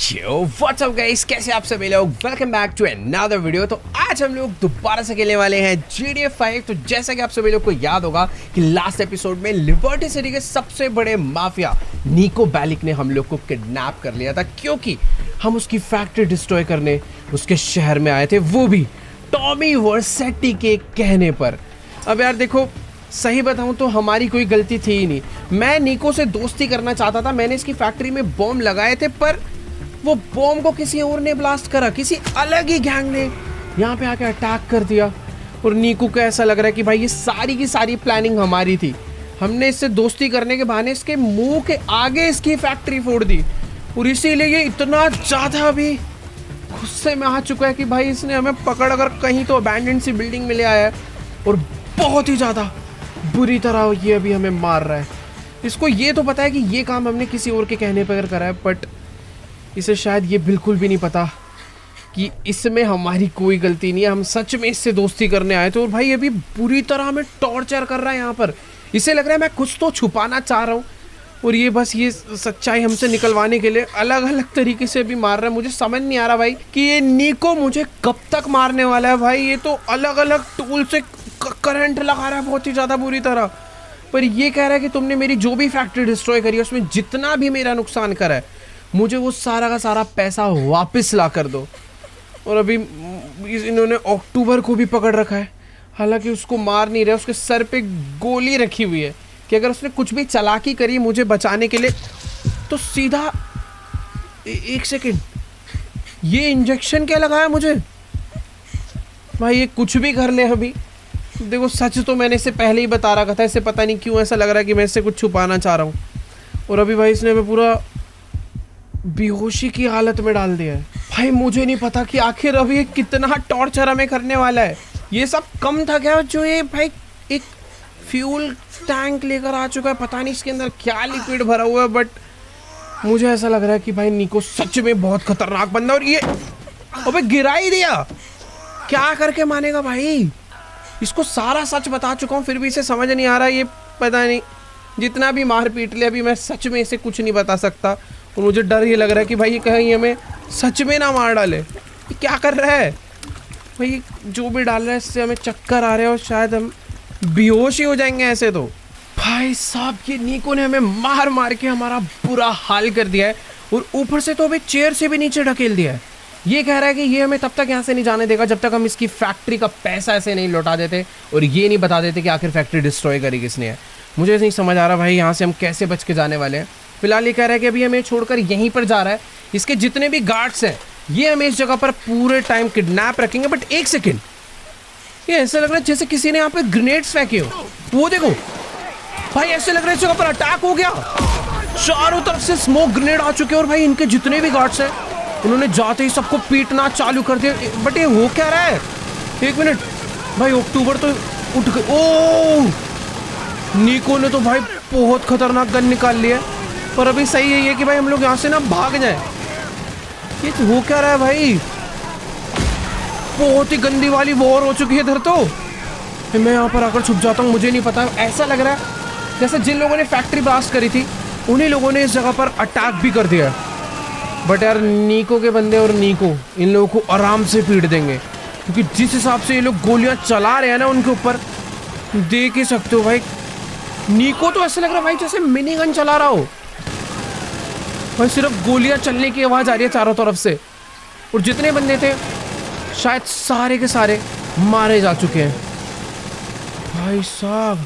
Yo, what's up guys? कैसे आप सभी लोग? Welcome back to another video. तो आज हम लोग दोबारा से खेलने वाले हैं GTA 5। तो जैसा कि आप सभी लोग को याद होगा कि लास्ट एपिसोड में लिबर्टी सिटी के सबसे बड़े माफिया निको बेलिक ने हम लोग को किडनैप कर लिया था, क्योंकि हम उसकी फैक्ट्री डिस्ट्रॉय करने उसके शहर में आए थे, वो भी टॉमी वर्सेटी के कहने पर। अब यार देखो, सही बताऊं तो हमारी कोई गलती थी ही नहीं। मैं निको से दोस्ती करना चाहता था, मैंने इसकी फैक्ट्री में बॉम्ब लगाए थे, पर वो बॉम्ब को किसी और ने ब्लास्ट करा, किसी अलग ही गैंग ने यहाँ पे आके अटैक कर दिया। और निको को ऐसा लग रहा है कि भाई ये सारी की सारी प्लानिंग हमारी थी। हमने इससे दोस्ती करने के बहाने इसके मुंह के आगे इसकी फैक्ट्री फोड़ दी, और इसीलिए ये इतना ज़्यादा अभी गुस्से में आ चुका है कि भाई इसने हमें पकड़ कर कहीं तो अबैंडन सी बिल्डिंग में ले आया है, और बहुत ही ज़्यादा बुरी तरह ये अभी हमें मार रहा है। इसको ये तो पता है कि ये काम हमने किसी और के कहने पर करा है, बट इसे शायद ये बिल्कुल भी नहीं पता कि इसमें हमारी कोई गलती नहीं है। हम सच में इससे दोस्ती करने आए थे, और भाई अभी बुरी तरह हमें टॉर्चर कर रहा है यहाँ पर। इसे लग रहा है मैं कुछ तो छुपाना चाह रहा हूँ, और ये बस ये सच्चाई हमसे निकलवाने के लिए अलग अलग तरीके से भी मार रहा है। मुझे समझ नहीं आ रहा भाई कि ये निको मुझे कब तक मारने वाला है। भाई ये तो अलग अलग टूल से करंट लगा रहा है बहुत ही ज़्यादा बुरी तरह, पर ये कह रहा है कि तुमने मेरी जो भी फैक्ट्री डिस्ट्रॉय करी है उसमें जितना भी मेरा नुकसान करा है, मुझे वो सारा का सारा पैसा वापस ला कर दो। और अभी इन्होंने अक्टूबर को भी पकड़ रखा है, हालांकि उसको मार नहीं रहे, उसके सर पे गोली रखी हुई है कि अगर उसने कुछ भी चालाकी करी मुझे बचाने के लिए तो सीधा एक सेकेंड, ये इंजेक्शन क्या लगाया मुझे? भाई ये कुछ भी कर ले। अभी देखो, सच तो मैंने इससे पहले ही बता रखा था, इससे पता नहीं क्यों ऐसा लग रहा है कि मैं इससे कुछ छुपाना चाह रहा हूँ, और अभी भाई इसने हमें पूरा बेहोशी की हालत में डाल दिया है। भाई मुझे नहीं पता कि आखिर अभी कितना टॉर्चर हमें करने वाला है। ये सब कम था क्या जो ये भाई एक फ्यूल टैंक लेकर आ चुका है? पता नहीं इसके अंदर क्या लिक्विड भरा हुआ है, बट मुझे ऐसा लग रहा है कि भाई निको सच में बहुत खतरनाक बंदा। और ये अबे गिरा ही दिया, क्या करके मानेगा भाई? इसको सारा सच बता चुका हूँ, फिर भी इसे समझ नहीं आ रहा। ये पता नहीं, जितना भी मार पीट ले अभी मैं सच में इसे कुछ नहीं बता सकता, और मुझे डर ये लग रहा है कि भाई ये कहीं हमें सच में ना मार डाले। ये क्या कर रहा है भाई? जो भी डाल रहा है इससे हमें चक्कर आ रहे हैं, और शायद हम बेहोश ही हो जाएंगे ऐसे तो। भाई साहब, ये निको ने हमें मार मार के हमारा बुरा हाल कर दिया है, और ऊपर से तो अभी चेयर से भी नीचे ढकेल दिया है। ये कह रहा है कि ये हमें तब तक यहाँ से नहीं जाने देगा जब तक हम इसकी फैक्ट्री का पैसा ऐसे नहीं लौटा देते, और ये नहीं बता देते कि आखिर फैक्ट्री डिस्ट्रॉय करी किसने है। मुझे नहीं समझ आ रहा भाई यहाँ से हम कैसे बच के जाने वाले हैं। फिलहाल ये कह रहा है कि अभी हमें छोड़कर यहीं पर जा रहा है। इसके जितने भी गार्ड्स हैं ये हमें इस जगह पर पूरे टाइम किडनैप रखेंगे। बट एक सेकेंड, ये ऐसा लग रहा है जैसे किसी ने यहाँ पे ग्रेनेड्स फेंके हो। वो देखो भाई, ऐसे लग रहा है इस जगह पर अटैक हो गया, चारों तरफ से स्मोक ग्रेनेड आ चुके हैं, और भाई इनके जितने भी गार्ड्स हैं उन्होंने जाते ही सबको पीटना चालू कर दिया। बट ये हो क्या रहा है? एक मिनट भाई, अक्टूबर तो उठ गई। ओ निको ने तो भाई बहुत खतरनाक गन निकाल लिया, पर अभी सही है ये कि भाई हम लोग यहाँ से ना भाग जाएं। ये तो हो क्या रहा है भाई? बहुत ही गंदी वाली वॉर हो चुकी है इधर तो। मैं यहाँ पर आकर छुप जाता हूँ, मुझे नहीं पता। ऐसा लग रहा है जैसे जिन लोगों ने फैक्ट्री ब्लास्ट करी थी उन्हीं लोगों ने इस जगह पर अटैक भी कर दिया। बट यार निको के बंदे और निको इन लोगों को आराम से पीट देंगे, क्योंकि जिस हिसाब से ये लोग गोलियां चला रहे हैं ना उनके ऊपर, देख ही सकते हो भाई। निको तो ऐसा लग रहा है भाई जैसे मिनी गन चला रहा हो भाई, सिर्फ गोलियां चलने की आवाज आ रही है चारों तरफ से। और जितने बंदे थे शायद सारे के सारे मारे जा चुके हैं। भाई साहब,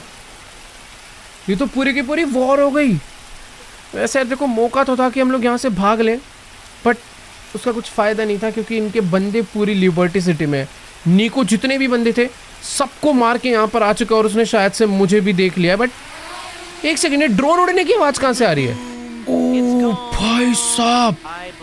ये तो पूरी की पूरी वॉर हो गई। वैसे देखो, मौका तो था कि हम लोग यहाँ से भाग लें, बट उसका कुछ फ़ायदा नहीं था, क्योंकि इनके बंदे पूरी लिबर्टी सिटी में। निको जितने भी बंदे थे सबको मार के यहाँ पर आ चुका, और उसने शायद से मुझे भी देख लिया। बट एक सेकेंड, ड्रोन उड़ने की आवाज़ कहाँ से आ रही है? ओ भाई साहब,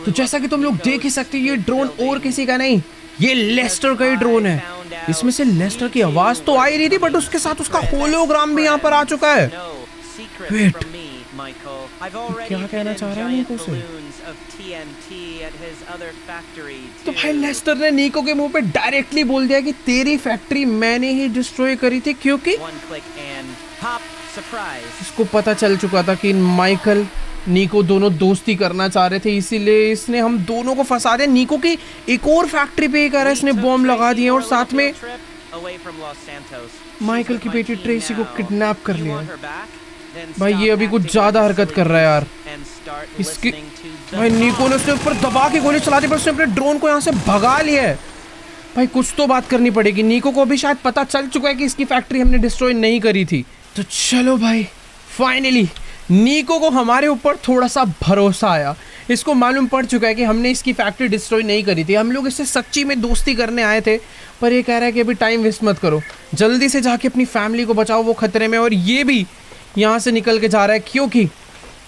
तो जैसा कि तुम लोग देख ही सकते, ये ड्रोन और किसी का नहीं, ये लेस्टर का ही ड्रोन है। इसमें से लेस्टर की आवाज़ तो आ ही रही थी, बट उसके साथ उसका होलोग्राम भी यहाँ पर आ चुका है। वेट, क्या कहना चाह रहा है निको से? तो भाई लेस्टर ने निको के मुंह पे डायरेक्टली बोल दिया कि तेरी फैक्ट्री मैंने ही डिस्ट्रॉय करी थी, क्योंकि इसको पता चल चुका था कि माइकल नीको दोनों दोस्ती करना चाह रहे थे, इसीलिए इसने हम दोनों को फंसा दिया। नीको की एक और फैक्ट्री पे कर इसने बॉम्ब लगा दिए और साथ में माइकल की बेटी ट्रेसी को किडनैप कर लिया। भाई ये अभी कुछ ज्यादा हरकत कर रहा है यार। इसकी भाई नीको ने उसके ऊपर दबा के गोली चला दी, पर उसने अपने ड्रोन को यहाँ से भगा लिया है। भाई कुछ तो बात करनी पड़ेगी। नीको को अभी शायद पता चल चुका है कि इसकी फैक्ट्री हमने डिस्ट्रॉय नहीं करी थी। तो चलो भाई फाइनली नीको को हमारे ऊपर थोड़ा सा भरोसा आया। इसको मालूम पड़ चुका है कि हमने इसकी फैक्ट्री डिस्ट्रॉय नहीं करी थी। हम लोग इससे सच्ची में दोस्ती करने आए थे, पर ये कह रहा है कि अभी टाइम वेस्ट मत करो, जल्दी से जाके अपनी फैमिली को बचाओ, वो खतरे में। और ये भी यहाँ से निकल के जा रहा है क्योंकि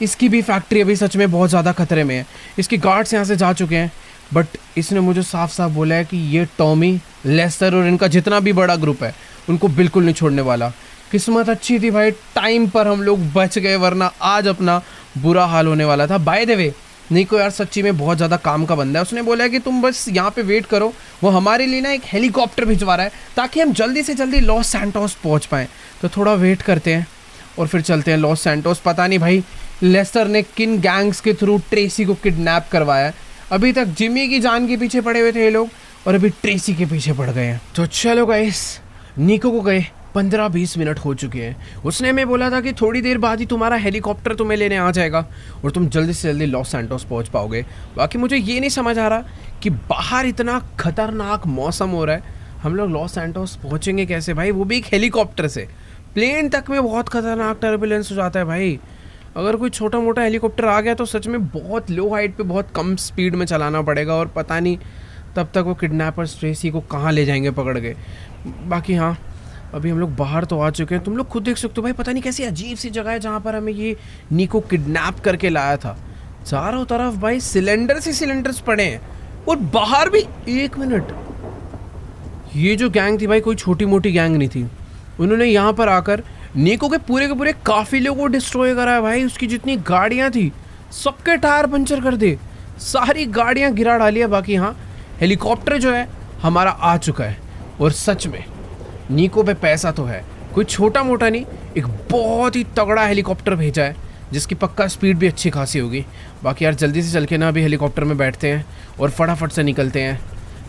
इसकी भी फैक्ट्री अभी सच में बहुत ज़्यादा खतरे में है। इसके गार्ड्स यहाँ से जा चुके हैं, बट इसने मुझे साफ साफ बोला है कि ये टॉमी, लेस्टर और इनका जितना भी बड़ा ग्रुप है उनको बिल्कुल नहीं छोड़ने वाला। किस्मत अच्छी थी भाई, टाइम पर हम लोग बच गए, वरना आज अपना बुरा हाल होने वाला था। बाय द वे नीको यार सच्ची में बहुत ज़्यादा काम का बंदा है। उसने बोला है कि तुम बस यहाँ पे वेट करो, वो हमारे लिए ना एक हेलीकॉप्टर भिजवा रहा है ताकि हम जल्दी से जल्दी लॉस सैंटोस पहुँच पाएँ। तो थोड़ा वेट करते हैं और फिर चलते हैं लॉस सैंटोस। पता नहीं भाई लेस्टर ने किन गैंग्स के थ्रू ट्रेसी को किडनैप करवाया है। अभी तक जिमी की जान के पीछे पड़े हुए थे ये लोग और अभी ट्रेसी के पीछे पड़ गए हैं। तो चलो गाइस, नीको को गए 15-20 मिनट हो चुके हैं। उसने हमें बोला था कि थोड़ी देर बाद ही तुम्हारा हेलीकॉप्टर तुम्हें लेने आ जाएगा और तुम जल्दी से जल्दी लॉस सैंटोस पहुंच पाओगे। बाकी मुझे ये नहीं समझ आ रहा कि बाहर इतना खतरनाक मौसम हो रहा है, हम लोग लॉस सैंटोस पहुंचेंगे कैसे भाई, वो भी एक हेलीकॉप्टर से। प्लेन तक में बहुत खतरनाक टर्बुलेंस हो जाता है भाई। अगर कोई छोटा मोटा हेलीकॉप्टर आ गया तो सच में बहुत लो हाइट पे बहुत कम स्पीड में चलाना पड़ेगा और पता नहीं तब तक वो किडनैपर्स ट्रेसी को कहाँ ले जाएंगे पकड़ के। बाकी हाँ, अभी हम लोग बाहर तो आ चुके हैं, तुम लोग खुद देख सकते हो भाई। पता नहीं कैसी अजीब सी जगह है जहाँ पर हमें ये नीको किडनैप करके लाया था। चारों तरफ भाई सिलेंडर से सिलेंडर्स पड़े हैं और बाहर भी। एक मिनट, ये जो गैंग थी भाई कोई छोटी मोटी गैंग नहीं थी। उन्होंने यहाँ पर आकर नीको के पूरे काफिले को डिस्ट्रॉय करा है भाई। उसकी जितनी गाड़ियाँ थी सबके टायर पंचर कर दे, सारी गाड़ियाँ गिरा डाली है। बाकी हाँ, हेलीकॉप्टर जो है हमारा आ चुका है और सच में नीको पे पैसा तो है, कोई छोटा मोटा नहीं, एक बहुत ही तगड़ा हेलीकॉप्टर भेजा है जिसकी पक्का स्पीड भी अच्छी खासी होगी। बाकी यार जल्दी से चल के ना अभी हेलीकॉप्टर में बैठते हैं और फटाफट से निकलते हैं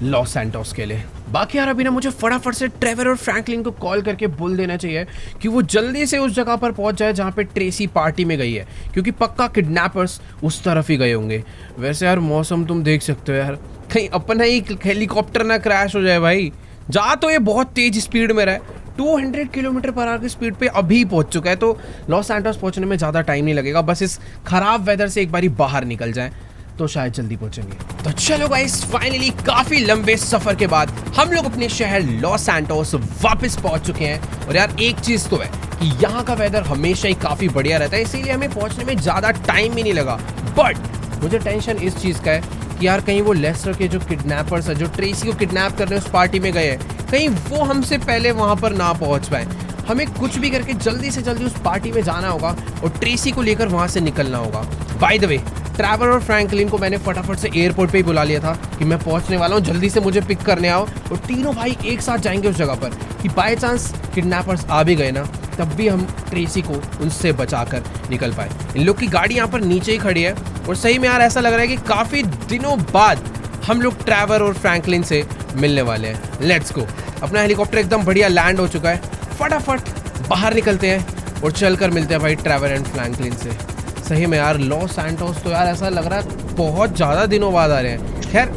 लॉस सैंटोस के लिए। बाकी यार अभी ना मुझे फटाफट से ट्रेवर और फ्रैंकलिन को कॉल करके बोल देना चाहिए कि वो जल्दी से उस जगह पर पहुंच जाए जहाँ पे ट्रेसी पार्टी में गई है, क्योंकि पक्का किडनैपर्स उस तरफ ही गए होंगे। वैसे यार मौसम तुम देख सकते हो यार, कहीं अपना ही हेलीकॉप्टर ना क्रैश हो जाए भाई। जा तो ये बहुत तेज स्पीड में रहा है, 200 किलोमीटर पर आवर की स्पीड पे अभी पहुंच चुका है। तो लॉस सैंटोस पहुंचने में ज़्यादा टाइम नहीं लगेगा, बस इस खराब वेदर से एक बारी बाहर निकल जाए तो शायद जल्दी पहुंचेंगे। तो चलो गाइस, फाइनली काफी लंबे सफर के बाद हम लोग अपने शहर लॉस सैंटोस वापस पहुंच चुके हैं। और यार एक चीज तो है कि यहाँ का वेदर हमेशा ही काफी बढ़िया रहता है, इसीलिए हमें पहुंचने में ज्यादा टाइम भी नहीं लगा। बट मुझे टेंशन इस चीज का है कि यार कहीं वो लेस्टर के जो किडनैपर्स है, जो ट्रेसी को किडनैप करने उस पार्टी में गए हैं, कहीं वो हमसे पहले वहां पर ना पहुंच पाए। हमें कुछ भी करके जल्दी से जल्दी उस पार्टी में जाना होगा और ट्रेसी को लेकर वहां से निकलना होगा। बाय द वे, ट्रैवर और फ्रैंकलिन को मैंने फटाफट से एयरपोर्ट पे ही बुला लिया था कि मैं पहुंचने वाला हूं, जल्दी से मुझे पिक करने आओ। और तीनों भाई एक साथ जाएंगे उस जगह पर कि बाय चांस किडनैपर्स आ भी गए ना, तब भी हम ट्रेसी को उनसे बचाकर निकल पाए। इन लोग की गाड़ी यहाँ पर नीचे ही खड़ी है और सही में यार ऐसा लग रहा है कि काफ़ी दिनों बाद हम लोग ट्रैवर और फ्रैंकलिन से मिलने वाले हैं। Let's go. अपना हेलीकॉप्टर एकदम बढ़िया लैंड हो चुका है, फटाफट बाहर निकलते हैं और चलकर मिलते हैं भाई ट्रैवर एंड फ्रैंकलिन से। सही में यार लॉस सैंटोस तो यार ऐसा लग रहा है बहुत ज़्यादा दिनों बाद आ रहे हैं। खैर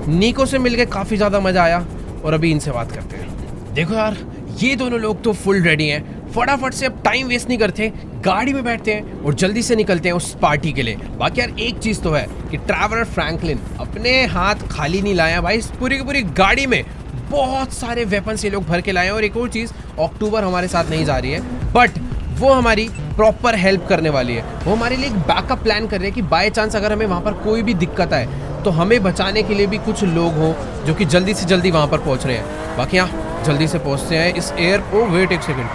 नीको से मिलके काफ़ी ज़्यादा मज़ा आया और अभी इनसे बात करते हैं। देखो यार ये दोनों लोग तो फुल रेडी हैं, फटाफट से अब टाइम वेस्ट नहीं करते, गाड़ी में बैठते हैं और जल्दी से निकलते हैं उस पार्टी के लिए। बाकी यार एक चीज़ तो है कि ट्रैवर और फ्रैंकलिन अपने हाथ खाली नहीं लाए हैं भाई। इस पूरी की पूरी गाड़ी में बहुत सारे वेपन्स ये लोग भर के लाए हैं। और एक और चीज़, अक्टूबर हमारे साथ नहीं जा रही है, बट वो हमारी प्रॉपर हेल्प करने वाली है। वो हमारे लिए एक बैकअप प्लान कर रहे हैं कि बाय चांस अगर हमें वहाँ पर कोई भी दिक्कत आए तो हमें बचाने के लिए भी कुछ लोग हों जो कि जल्दी से जल्दी वहाँ पर पहुँच रहे हैं। बाकी यहाँ जल्दी से पहुँचते हैं इस एयरपोर्ट। वेट एक सेकेंड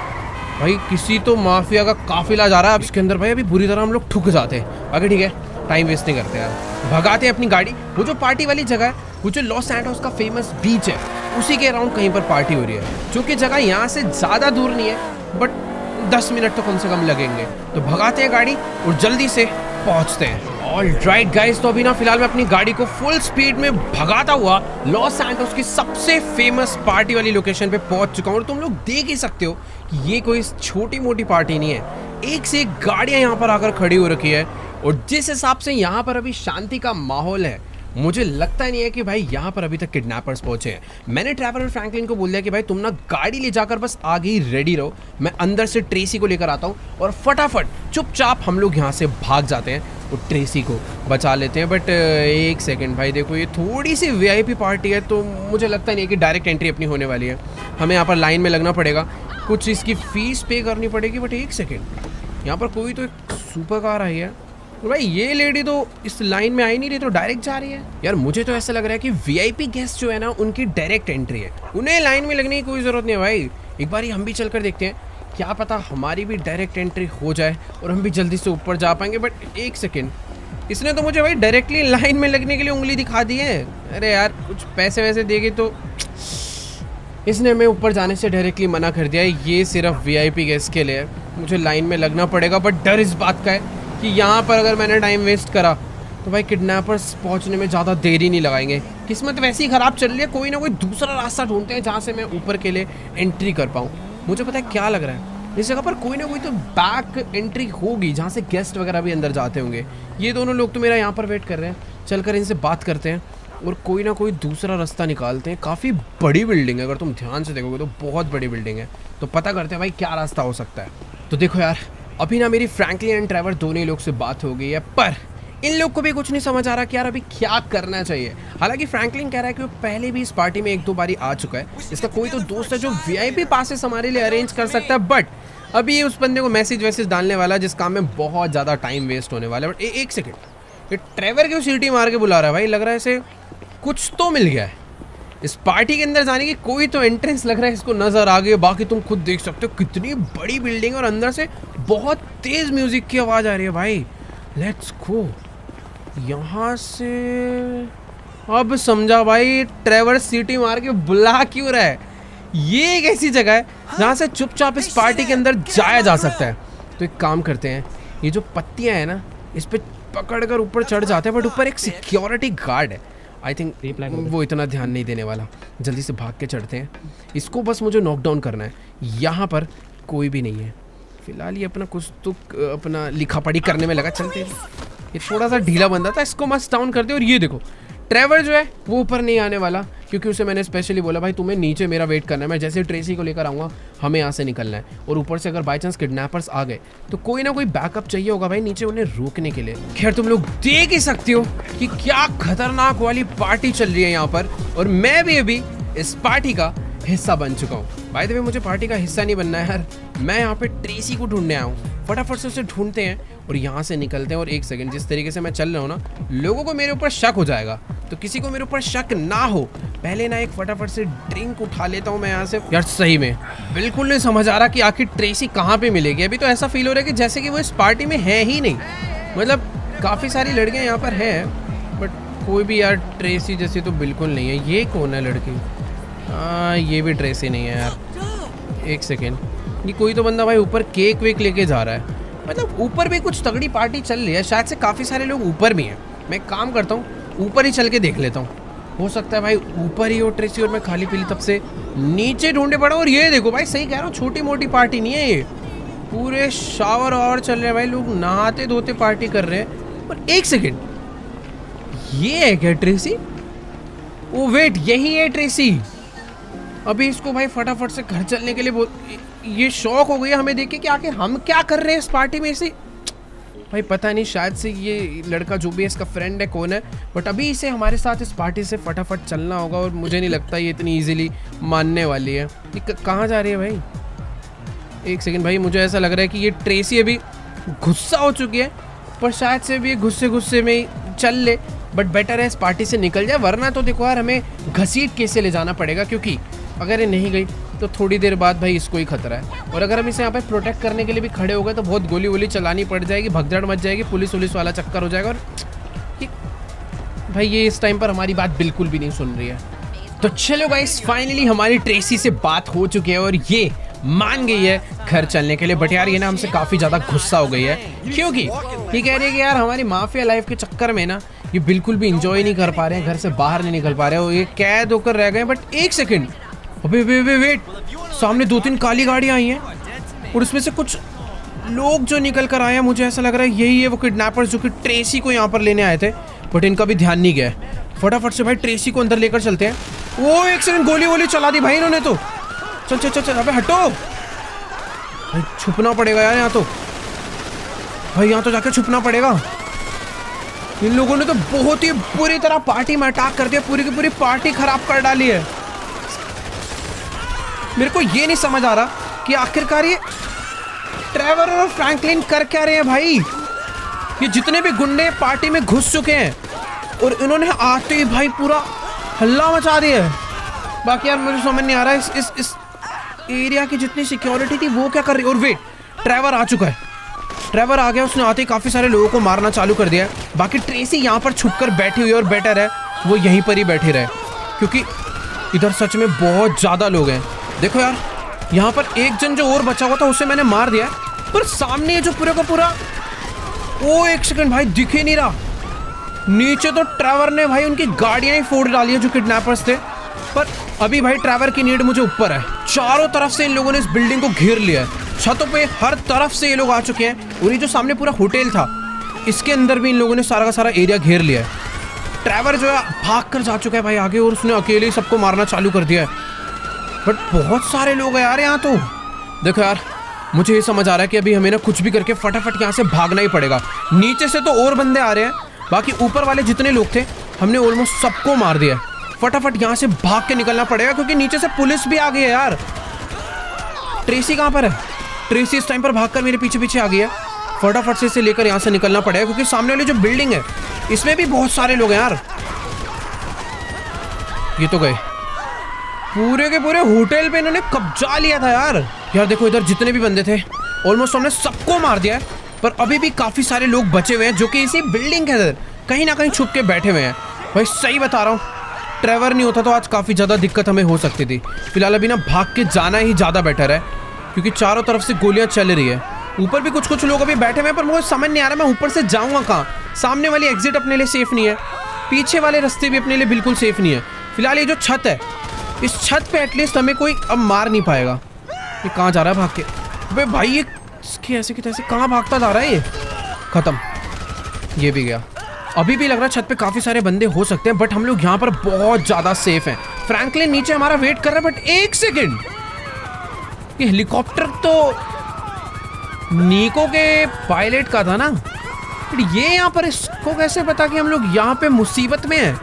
भाई, किसी तो माफिया का काफिला जा रहा है इसके अंदर भाई, अभी बुरी तरह हम लोग ठुक जाते हैं। बाकी ठीक है, टाइम वेस्ट नहीं करते यार, भगाते हैं अपनी गाड़ी। वो जो पार्टी वाली जगह है, वो जो लॉस सैंटोस का फेमस बीच है, उसी के अराउंड कहीं पर पार्टी हो रही है, जो कि जगह यहाँ से ज़्यादा दूर नहीं है, बट 10 मिनट तो कम से कम लगेंगे। तो भगाते हैं गाड़ी और जल्दी से पहुंचते हैं। ऑलराइट गाइस, तो अभी ना फिलहाल मैं अपनी गाड़ी को फुल स्पीड में भगाता हुआ लॉस सैंटोस की सबसे फेमस पार्टी वाली लोकेशन पे पहुंच चुका हूं। और तुम लोग देख ही सकते हो कि ये कोई छोटी मोटी पार्टी नहीं है, एक से एक गाड़ियां यहाँ पर आकर खड़ी हो रखी है। और जिस हिसाब से यहाँ पर अभी शांति का माहौल है, मुझे लगता नहीं है कि भाई यहाँ पर अभी तक किडनैपर्स पहुंचे हैं। मैंने ट्रेवर और फ्रैंकलिन को बोल दिया कि भाई तुम ना गाड़ी ले जाकर बस आगे ही रेडी रहो, मैं अंदर से ट्रेसी को लेकर आता हूँ और फटाफट चुपचाप हम लोग यहाँ से भाग जाते हैं और ट्रेसी को बचा लेते हैं। बट एक सेकंड भाई, देखो ये थोड़ी सी वीआईपी पार्टी है, तो मुझे लगता नहीं है कि डायरेक्ट एंट्री अपनी होने वाली है। हमें यहाँ पर लाइन में लगना पड़ेगा, कुछ इसकी फीस पे करनी पड़ेगी। बट एक सेकेंड, यहाँ पर कोई तो एक सुपर कार आई है। तो भाई ये लेडी तो इस लाइन में आई नहीं रही, तो डायरेक्ट जा रही है। यार मुझे तो ऐसा लग रहा है कि वीआईपी गेस्ट जो है ना, उनकी डायरेक्ट एंट्री है, उन्हें लाइन में लगने की कोई ज़रूरत नहीं है भाई। एक बार हम भी चलकर देखते हैं, क्या पता हमारी भी डायरेक्ट एंट्री हो जाए और हम भी जल्दी से ऊपर जा पाएंगे। बट एक सेकेंड, इसने तो मुझे भाई डायरेक्टली लाइन में लगने के लिए उंगली दिखा दी है। अरे यार कुछ पैसे वैसे देगी तो इसने हमें ऊपर जाने से डायरेक्टली मना कर दिया है। ये सिर्फ वीआईपी गेस्ट के लिए है, मुझे लाइन में लगना पड़ेगा। बट डर इस बात का है कि यहाँ पर अगर मैंने टाइम वेस्ट करा तो भाई किडनैपर्स पहुँचने में ज़्यादा देरी नहीं लगाएंगे। किस्मत वैसे ही ख़राब चल रही है, कोई ना कोई दूसरा रास्ता ढूंढते हैं जहाँ से मैं ऊपर के लिए एंट्री कर पाऊँ। मुझे पता है क्या लग रहा है, इस जगह पर कोई ना कोई तो बैक एंट्री होगी जहाँ से गेस्ट वगैरह भी अंदर जाते होंगे। ये दोनों लोग तो मेरा यहाँ पर वेट कर रहे हैं, चलकर इनसे बात करते हैं और कोई ना कोई दूसरा रास्ता निकालते हैं। काफ़ी बड़ी बिल्डिंग है, अगर तुम ध्यान से देखोगे तो बहुत बड़ी बिल्डिंग है। तो पता करते हैं भाई क्या रास्ता हो सकता है। तो देखो यार, अभी ना मेरी फ्रैंकलिन एंड ट्रेवर दोनों ही लोग से बात हो गई है, पर इन लोग को भी कुछ नहीं समझ आ रहा कि यार अभी क्या करना चाहिए। हालांकि फ्रैंकलिन कह रहा है कि वो पहले भी इस पार्टी में एक दो बारी आ चुका है, इसका कोई तो दोस्त है जो वीआईपी पासेस हमारे लिए अरेंज कर सकता है। बट अभी उस बंदे को मैसेज वैसेज डालने वाला है, जिस काम में बहुत ज़्यादा टाइम वेस्ट होने वाला है। बट एक सेकेंड, ये ट्रेवर क्यों सीटी मार के बुला रहा है भाई? लग रहा है इसे कुछ तो मिल गया है। इस पार्टी के अंदर जाने की कोई तो एंट्रेंस लग रहा है इसको नज़र आ गई। बाकी तुम खुद देख सकते हो कितनी बड़ी बिल्डिंग है और अंदर से बहुत तेज़ म्यूज़िक की आवाज़ आ रही है भाई। लेट्स गो यहाँ से। अब समझा भाई ट्रेवर सीटी मार के बुला क्यों रहा है। ये एक ऐसी जगह है जहाँ से चुपचाप इस पार्टी के अंदर जाया जा सकता है। तो एक काम करते हैं, ये जो पत्तियाँ हैं ना, इस पर पकड़ कर ऊपर चढ़ जाते हैं। बट ऊपर एक सिक्योरिटी गार्ड है, आई थिंक वो इतना ध्यान नहीं देने वाला। जल्दी से भाग के चढ़ते हैं, इसको बस मुझे नॉकडाउन करना है। यहाँ पर कोई भी नहीं है फिलहाल, ये अपना कुछ तो अपना लिखा पढ़ी करने में लगा। चलते हैं, ये थोड़ा सा ढीला बंदा था, इसको मस्त डाउन कर दे। और ये देखो ट्रेवर जो है वो ऊपर नहीं आने वाला, क्योंकि उसे मैंने स्पेशली बोला भाई तुम्हें नीचे मेरा वेट करना है, मैं जैसे ट्रेसी को लेकर आऊँगा हमें यहाँ से निकलना है। और ऊपर से अगर बाई चांस किडनैपर्स आ गए तो कोई ना कोई बैकअप चाहिए होगा भाई नीचे उन्हें रोकने के लिए। खैर तुम लोग देख ही सकते हो कि क्या खतरनाक वाली पार्टी चल रही है यहाँ पर, और मैं भी अभी इस पार्टी का हिस्सा बन चुका हूँ। बाय द वे मुझे पार्टी का हिस्सा नहीं बनना है यार, मैं यहाँ पे ट्रेसी को ढूंढने आया हूँ। फटाफट से उसे ढूंढते हैं और यहाँ से निकलते हैं। और एक सेकंड, जिस तरीके से मैं चल रहा हूँ ना, लोगों को मेरे ऊपर शक हो जाएगा, तो किसी को मेरे ऊपर शक ना हो पहले ना एक फटाफट से ड्रिंक उठा लेता हूँ मैं यहाँ से। यार सही में बिल्कुल नहीं समझ आ रहा कि आखिर ट्रेसी कहाँ पे मिलेगी। अभी तो ऐसा फील हो रहा है कि जैसे कि वो इस पार्टी में है ही नहीं। मतलब काफ़ी सारी लड़कियाँ यहाँ पर हैं बट कोई भी यार ट्रेसी जैसी तो बिल्कुल नहीं है। ये कौन है लड़की? ये भी ट्रेसी नहीं है यार। एक सेकेंड, ये कोई तो बंदा भाई ऊपर केक वेक लेके जा रहा है। मतलब ऊपर भी कुछ तगड़ी पार्टी चल रही है, शायद से काफ़ी सारे लोग ऊपर भी हैं। मैं काम करता हूँ, ऊपर ही चल के देख लेता हूँ, हो सकता है भाई ऊपर ही हो ट्रेसी और मैं खाली पीली तब से नीचे ढूंढे पड़ा। और ये देखो भाई, सही कह रहा हूँ, छोटी मोटी पार्टी नहीं है ये, पूरे शावर और चल रहे हैं भाई, लोग नहाते धोते पार्टी कर रहे हैं। पर एक सेकेंड, ये है क्या ट्रेसी? ओ वेट, यही है ट्रेसी। अभी इसको भाई फटाफट से घर चलने के लिए ये शौक हो गई है हमें देख के कि आखिर हम क्या कर रहे हैं इस पार्टी में। इसे भाई पता नहीं, शायद से ये लड़का जो भी है इसका फ्रेंड है, कौन है, बट अभी इसे हमारे साथ इस पार्टी से फटाफट चलना होगा। और मुझे नहीं लगता ये इतनी इजीली मानने वाली है। ये कहाँ जा रही है भाई? एक सेकंड भाई, मुझे ऐसा लग रहा है कि ये ट्रेसी अभी गुस्सा हो चुकी है, पर शायद से भी गुस्से में ही चल ले। बट बेटर है इस पार्टी से निकल जाए, वरना तो देखो यार हमें घसीट के से ले जाना पड़ेगा, क्योंकि अगर ये नहीं गई तो थोड़ी देर बाद भाई इसको ही खतरा है। और अगर हम इसे यहाँ पे प्रोटेक्ट करने के लिए भी खड़े हो गए तो बहुत गोली वोली चलानी पड़ जाएगी, भगदड़ मच जाएगी, पुलिस वाला चक्कर हो जाएगा। और भाई ये इस टाइम पर हमारी बात बिल्कुल भी नहीं सुन रही है। तो चलो गाइस, फाइनली हमारी ट्रेसी से बात हो चुकी है और ये मान गई है घर चलने के लिए। बट यार ये ना हमसे काफ़ी ज़्यादा गुस्सा हो गई है, क्योंकि ये कह रही है कि यार हमारी माफिया लाइफ के चक्कर में ना ये बिल्कुल भी इंजॉय नहीं कर पा रहे हैं, घर से बाहर नहीं निकल पा रहे हैं, ये कैद होकर रह गए। बट एक सेकेंड, अबे वेट, सामने 2-3 काली गाड़ियाँ आई हैं और उसमें से कुछ लोग जो निकल कर आए हैं, मुझे ऐसा लग रहा है यही है वो किडनैपर्स जो कि ट्रेसी को यहाँ पर लेने आए थे। बट इनका भी ध्यान नहीं गया। फटाफट से भाई ट्रेसी को अंदर लेकर चलते हैं। वो एक सेकंड, गोली चला दी भाई इन्होंने तो। चल अबे हटो भाई, छुपना पड़ेगा यार यहाँ तो। भाई यहाँ तो जाकर छुपना पड़ेगा। इन लोगों ने तो बहुत ही बुरी तरह पार्टी में अटैक कर दिया, पूरी की पूरी पार्टी खराब कर डाली है। मेरे को ये नहीं समझ आ रहा कि आखिरकार ये ट्रेवर और फ्रैंकलिन कर क्या रहे हैं भाई। ये जितने भी गुंडे पार्टी में घुस चुके हैं और इन्होंने आते ही भाई पूरा हल्ला मचा दिया है। बाकी यार मुझे समझ नहीं आ रहा है इस एरिया की जितनी सिक्योरिटी थी वो क्या कर रही है। और वेट, ट्रेवर आ चुका है। ट्रेवर आ गया, उसने आते ही काफ़ी सारे लोगों को मारना चालू कर दिया है। बाकी ट्रेसी यहाँ पर छुपकर बैठी हुई है और बेटर है वो यहीं पर ही बैठे रहे, क्योंकि इधर सच में बहुत ज़्यादा लोग हैं। देखो यार, यहाँ पर एक जन जो और बचा हुआ था उसे मैंने मार दिया, पर सामने जो पूरा का पूरा, वो एक सेकंड भाई दिख ही नहीं रहा। नीचे तो ट्रेवर ने भाई उनकी गाड़ियाँ ही फोड़ डाली है जो किडनैपर्स थे। पर अभी भाई ट्रेवर की नीड मुझे ऊपर है। चारों तरफ से इन लोगों ने इस बिल्डिंग को घेर लिया है, छतों पे हर तरफ से ये लोग आ चुके हैं। और ये जो सामने पूरा होटल था इसके अंदर भी इन लोगों ने सारा का सारा एरिया घेर लिया है। ट्रेवर जो है भाग कर जा चुका है भाई आगे, और उसने अकेले ही सबको मारना चालू कर दिया है। बट बहुत सारे लोग हैं यार यहाँ तो। देखो यार, मुझे ये समझ आ रहा है कि अभी हमें ना कुछ भी करके फटाफट यहाँ से भागना ही पड़ेगा। नीचे से तो और बंदे आ रहे हैं, बाकी ऊपर वाले जितने लोग थे हमने ऑलमोस्ट सबको मार दिया। फटाफट यहाँ से भाग के निकलना पड़ेगा, क्योंकि नीचे से पुलिस भी आ गई है यार। ट्रेसी कहाँ पर है? ट्रेसी इस टाइम पर भागकर मेरे पीछे पीछे आ गई है। फटाफट से इसे लेकर यहाँ से निकलना पड़ेगा, क्योंकि सामने वाली जो बिल्डिंग है इसमें भी बहुत सारे लोग हैं यार। ये तो गए, पूरे के पूरे होटल पे इन्होंने कब्जा लिया था यार। देखो इधर जितने भी बंदे थे ऑलमोस्ट हमने सबको मार दिया है, पर अभी भी काफी सारे लोग बचे हुए हैं जो कि इसी बिल्डिंग के अंदर कहीं ना कहीं छुप के बैठे हुए हैं। भाई सही बता रहा हूँ, ट्रेवर नहीं होता तो आज काफी ज्यादा दिक्कत हमें हो सकती थी। फिलहाल अभी ना भाग के जाना ही ज्यादा बेटर है, क्योंकि चारों तरफ से गोलियां चल रही है। ऊपर भी कुछ लोग अभी बैठे हुए हैं, पर मुझे समझ नहीं आ रहा मैं ऊपर से जाऊंगा कहाँ। सामने वाली एग्जिट अपने लिए सेफ नहीं है, पीछे वाले रास्ते भी अपने लिए बिल्कुल सेफ नहीं है। फिलहाल ये जो छत है, इस छत पे एटलीस्ट हमें कोई अब मार नहीं पाएगा। ये कहाँ जा रहा है भाग के? अबे भाई ये ऐसे कि तैसे कहाँ भागता जा रहा है ये? खत्म, ये भी गया। अभी भी लग रहा है छत पे काफी सारे बंदे हो सकते हैं, बट हम लोग यहाँ पर बहुत ज्यादा सेफ हैं। फ्रैंकलिन नीचे हमारा वेट कर रहा है, बट एक सेकेंड, ये हेलीकॉप्टर तो नीको के पायलट का था ना, ये यहाँ पर इसको कैसे पता कि हम लोग यहाँ पे मुसीबत में हैं?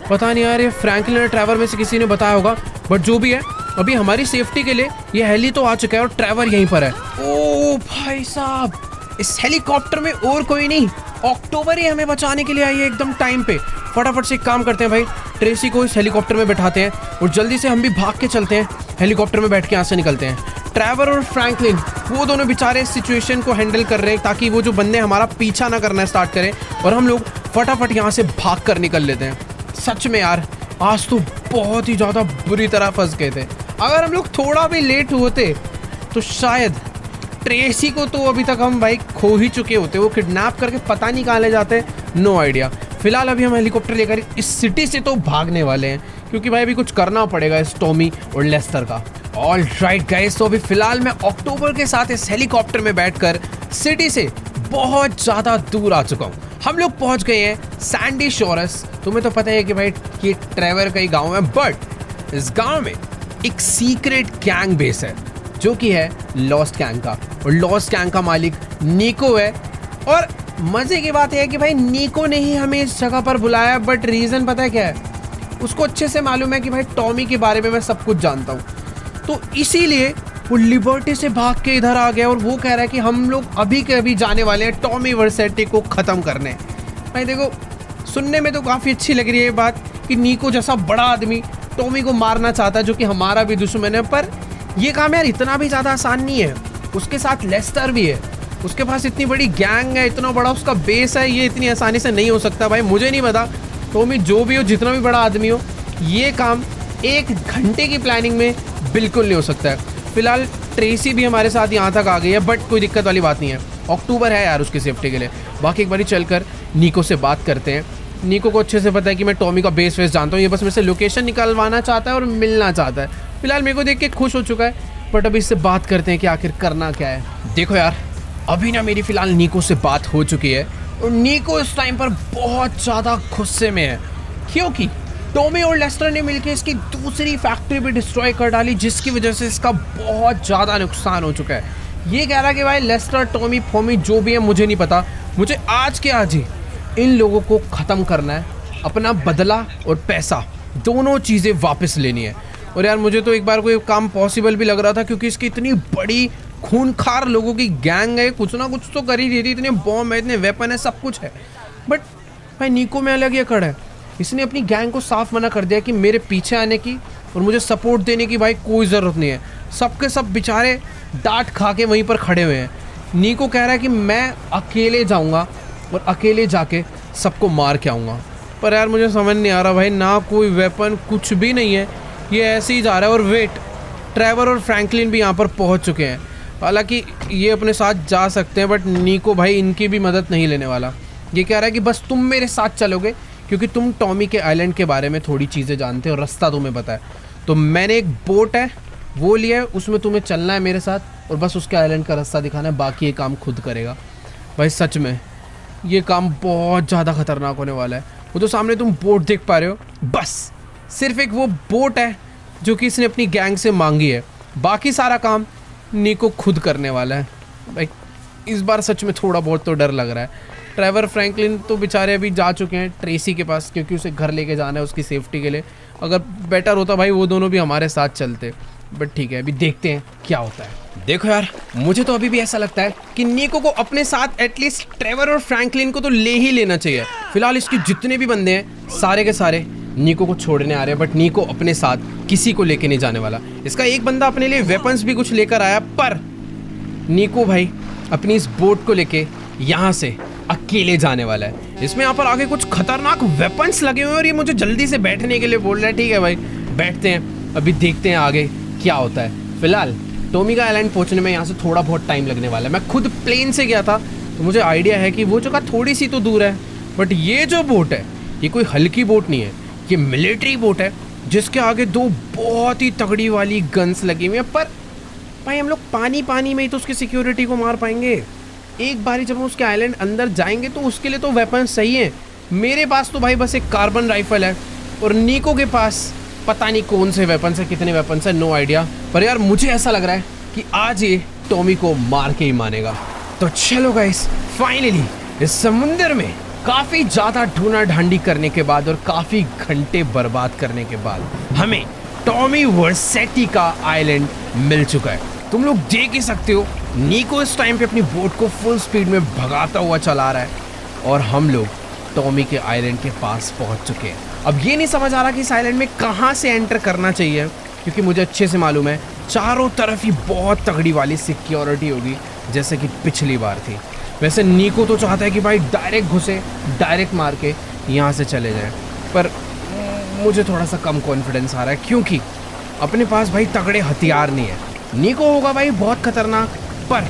पता नहीं यार, ये फ्रैंकलिन और ट्रेवर में से किसी ने बताया होगा, बट जो भी है अभी हमारी सेफ्टी के लिए ये हेली तो आ चुका है और ट्रेवर यहीं पर है। ओ भाई साहब, इस हेलीकॉप्टर में और कोई नहीं, अक्टूबर ही हमें बचाने के लिए आई है एकदम टाइम पे। फटाफट से एक काम करते हैं भाई, ट्रेसी को इस हेलीकॉप्टर में बैठाते हैं और जल्दी से हम भी भाग के चलते हैं, हेलीकॉप्टर में बैठ के यहाँ से निकलते हैं। ट्रेवर और फ्रैंकलिन वो दोनों बेचारे इस सिचुएशन को हैंडल कर रहे हैं ताकि वो जो बंदे हमारा पीछा ना करना स्टार्ट करें और हम लोग फटाफट यहाँ से भाग कर निकल लेते हैं। सच में यार, आज तो बहुत ही ज़्यादा बुरी तरह फंस गए थे। अगर हम लोग थोड़ा भी लेट होते तो शायद ट्रेसी को तो अभी तक हम भाई खो ही चुके होते। वो किडनैप करके पता नहीं कहाँ ले जाते, नो आइडिया। फिलहाल अभी हम हेलीकॉप्टर लेकर इस सिटी से तो भागने वाले हैं, क्योंकि भाई अभी कुछ करना पड़ेगा इस टॉमी और लेस्टर का। ऑल राइट गाइस, तो अभी फिलहाल मैं अक्टूबर के साथ इस हेलीकॉप्टर में बैठकर सिटी से बहुत ज़्यादा दूर आ चुका हूँ। हम लोग पहुँच गए हैं सैंडी शोरस। तुम्हें तो पता है कि भाई ये ट्रेवर का ही गाँव है, बट इस गाँव में एक सीक्रेट गैंग बेस है जो कि है लॉस्ट गैंग का, और लॉस्ट गैंग का मालिक नीको है। और मजे की बात यह है कि भाई नीको ने ही हमें इस जगह पर बुलाया, बट रीज़न पता है क्या है? उसको अच्छे से मालूम है कि भाई टॉमी के बारे में मैं सब कुछ जानता हूँ, तो इसीलिए वो लिबर्टी से भाग के इधर आ गया और वो कह रहा है कि हम लोग अभी के अभी जाने वाले हैं टॉमी वर्सेटी को ख़त्म करने। भाई देखो, सुनने में तो काफ़ी अच्छी लग रही है ये बात कि नीको जैसा बड़ा आदमी टॉमी को मारना चाहता है, जो कि हमारा भी दुश्मन है, पर ये काम यार इतना भी ज़्यादा आसान नहीं है। उसके साथ लेस्टर भी है, उसके पास इतनी बड़ी गैंग है, इतना बड़ा उसका बेस है, ये इतनी आसानी से नहीं हो सकता। भाई मुझे नहीं पता, टॉमी जो भी हो, जितना भी बड़ा आदमी हो, ये काम 1 घंटे की प्लानिंग में बिल्कुल नहीं हो सकता है। फिलहाल ट्रेसी भी हमारे साथ यहाँ तक आ गई है, बट कोई दिक्कत वाली बात नहीं है, अक्टूबर है यार उसकी सेफ्टी के लिए। बाकी एक बारी चलकर नीको से बात करते हैं। नीको को अच्छे से पता है कि मैं टॉमी का बेस वेस जानता हूँ, ये बस मेरे से लोकेशन निकलवाना चाहता है और मिलना चाहता है। फिलहाल मेरे को देख के खुश हो चुका है, बट अभी इससे बात करते हैं कि आखिर करना क्या है। देखो यार, अभी ना मेरी फिलहाल नीको से बात हो चुकी है और नीको इस टाइम पर बहुत ज़्यादा गुस्से में है, क्योंकि टॉमी और लेस्टर ने मिलकर इसकी दूसरी फैक्ट्री भी डिस्ट्रॉय कर डाली, जिसकी वजह से इसका बहुत ज़्यादा नुकसान हो चुका है। ये कह रहा है कि भाई लेस्टर, टॉमी, फोमी जो भी है मुझे नहीं पता, मुझे आज के आज ही इन लोगों को ख़त्म करना है, अपना बदला और पैसा दोनों चीज़ें वापस लेनी है। और यार मुझे तो एक बार कोई काम पॉसिबल भी लग रहा था, क्योंकि इसकी इतनी बड़ी खूनखार लोगों की गैंग है, कुछ ना कुछ तो कर ही रही थी, इतने बॉम्ब है, इतने वेपन है, सब कुछ है। बट भाई नीको में अलग ये खड़ा है, इसने अपनी गैंग को साफ मना कर दिया कि मेरे पीछे आने की और मुझे सपोर्ट देने की भाई कोई ज़रूरत नहीं है। सबके सब बेचारे डांट खा के वहीं पर खड़े हुए हैं। नीको कह रहा है कि मैं अकेले जाऊंगा और अकेले जाके सबको मार के आऊँगा। पर यार मुझे समझ नहीं आ रहा भाई, ना कोई वेपन, कुछ भी नहीं है, ये ऐसे ही जा रहा है। और वेट, ट्रेवर और फ्रैंकलिन भी यहाँ पर पहुँच चुके हैं। हालांकि ये अपने साथ जा सकते हैं, बट नीको भाई इनकी भी मदद नहीं लेने वाला। ये कह रहा है कि बस तुम मेरे साथ चलोगे, क्योंकि तुम टॉमी के आइलैंड के बारे में थोड़ी चीज़ें जानते हो, रास्ता तुम्हें पता है। तो मैंने एक बोट है वो लिया है, उसमें तुम्हें चलना है मेरे साथ और बस उसके आइलैंड का रास्ता दिखाना है, बाकी ये काम खुद करेगा। भाई सच में ये काम बहुत ज़्यादा खतरनाक होने वाला है। वो तो सामने तुम बोट देख पा रहे हो, बस सिर्फ एक वो बोट है जो कि इसने अपनी गैंग से मांगी है, बाकी सारा काम नीको खुद करने वाला है। भाई इस बार सच में थोड़ा बहुत तो डर लग रहा है। ट्रेवर, फ्रैंकलिन तो बेचारे अभी जा चुके हैं ट्रेसी के पास, क्योंकि उसे घर लेके जाना है उसकी सेफ्टी के लिए। अगर बेटर होता भाई वो दोनों भी हमारे साथ चलते, बट ठीक है, अभी देखते हैं क्या होता है। देखो यार, मुझे तो अभी भी ऐसा लगता है कि नीको को अपने साथ एटलीस्ट ट्रेवर और फ्रैंकलिन को तो ले ही लेना चाहिए। फिलहाल इसके जितने भी बंदे हैं सारे के सारे नीको को छोड़ने आ रहे हैं, बट नीको अपने साथ किसी को लेके नहीं जाने वाला। इसका एक बंदा अपने लिए वेपन्स भी कुछ लेकर आया, पर नीको भाई अपनी इस बोट को लेके यहाँ से अकेले जाने वाला है। इसमें यहाँ पर आगे कुछ खतरनाक वेपन्स लगे हुए हैं और ये मुझे जल्दी से बैठने के लिए बोल रहा है। ठीक है भाई, बैठते हैं, अभी देखते हैं आगे क्या होता है। फिलहाल टॉमी का आइलैंड पहुँचने में यहाँ से थोड़ा बहुत टाइम लगने वाला है। मैं खुद प्लेन से गया था तो मुझे आइडिया है कि वो जगह थोड़ी सी तो दूर है, बट ये जो बोट है ये कोई हल्की बोट नहीं है, ये मिलिट्री बोट है जिसके आगे दो बहुत ही तगड़ी वाली गन्स लगी हुई है। पर भाई हम लोग पानी पानी में ही तो उसकी सिक्योरिटी को मार पाएंगे। एक बारी जब हम उसके आइलैंड अंदर जाएंगे तो उसके लिए तो वेपन सही है। मेरे पास तो भाई बस एक कार्बन राइफल है और नीको के पास पता नहीं कौन से वेपन्स है, कितने वेपन्स है, नो आइडिया। पर यार मुझे ऐसा लग रहा है कि आज ये टॉमी को मार के ही मानेगा। तो चलो गाइस, फाइनली इस समुंदर में काफ़ी ज़्यादा ढूंढा ढांडी करने के बाद और काफ़ी घंटे बर्बाद करने के बाद हमें टॉमी वर्सेटी का आइलैंड मिल चुका है। तुम लोग देख ही सकते हो, नीको इस टाइम पे अपनी बोट को फुल स्पीड में भगाता हुआ चला रहा है और हम लोग टॉमी के आइलैंड के पास पहुंच चुके हैं। अब ये नहीं समझ आ रहा कि इस आइलैंड में कहाँ से एंटर करना चाहिए, क्योंकि मुझे अच्छे से मालूम है चारों तरफ ही बहुत तगड़ी वाली सिक्योरिटी होगी, जैसे कि पिछली बार थी। वैसे नीको तो चाहता है कि भाई डायरेक्ट घुसे, डायरेक्ट मार के यहाँ से चले जाए, पर मुझे थोड़ा सा कम कॉन्फिडेंस आ रहा है, क्योंकि अपने पास भाई तगड़े हथियार नहीं है। नीको होगा भाई बहुत खतरनाक, पर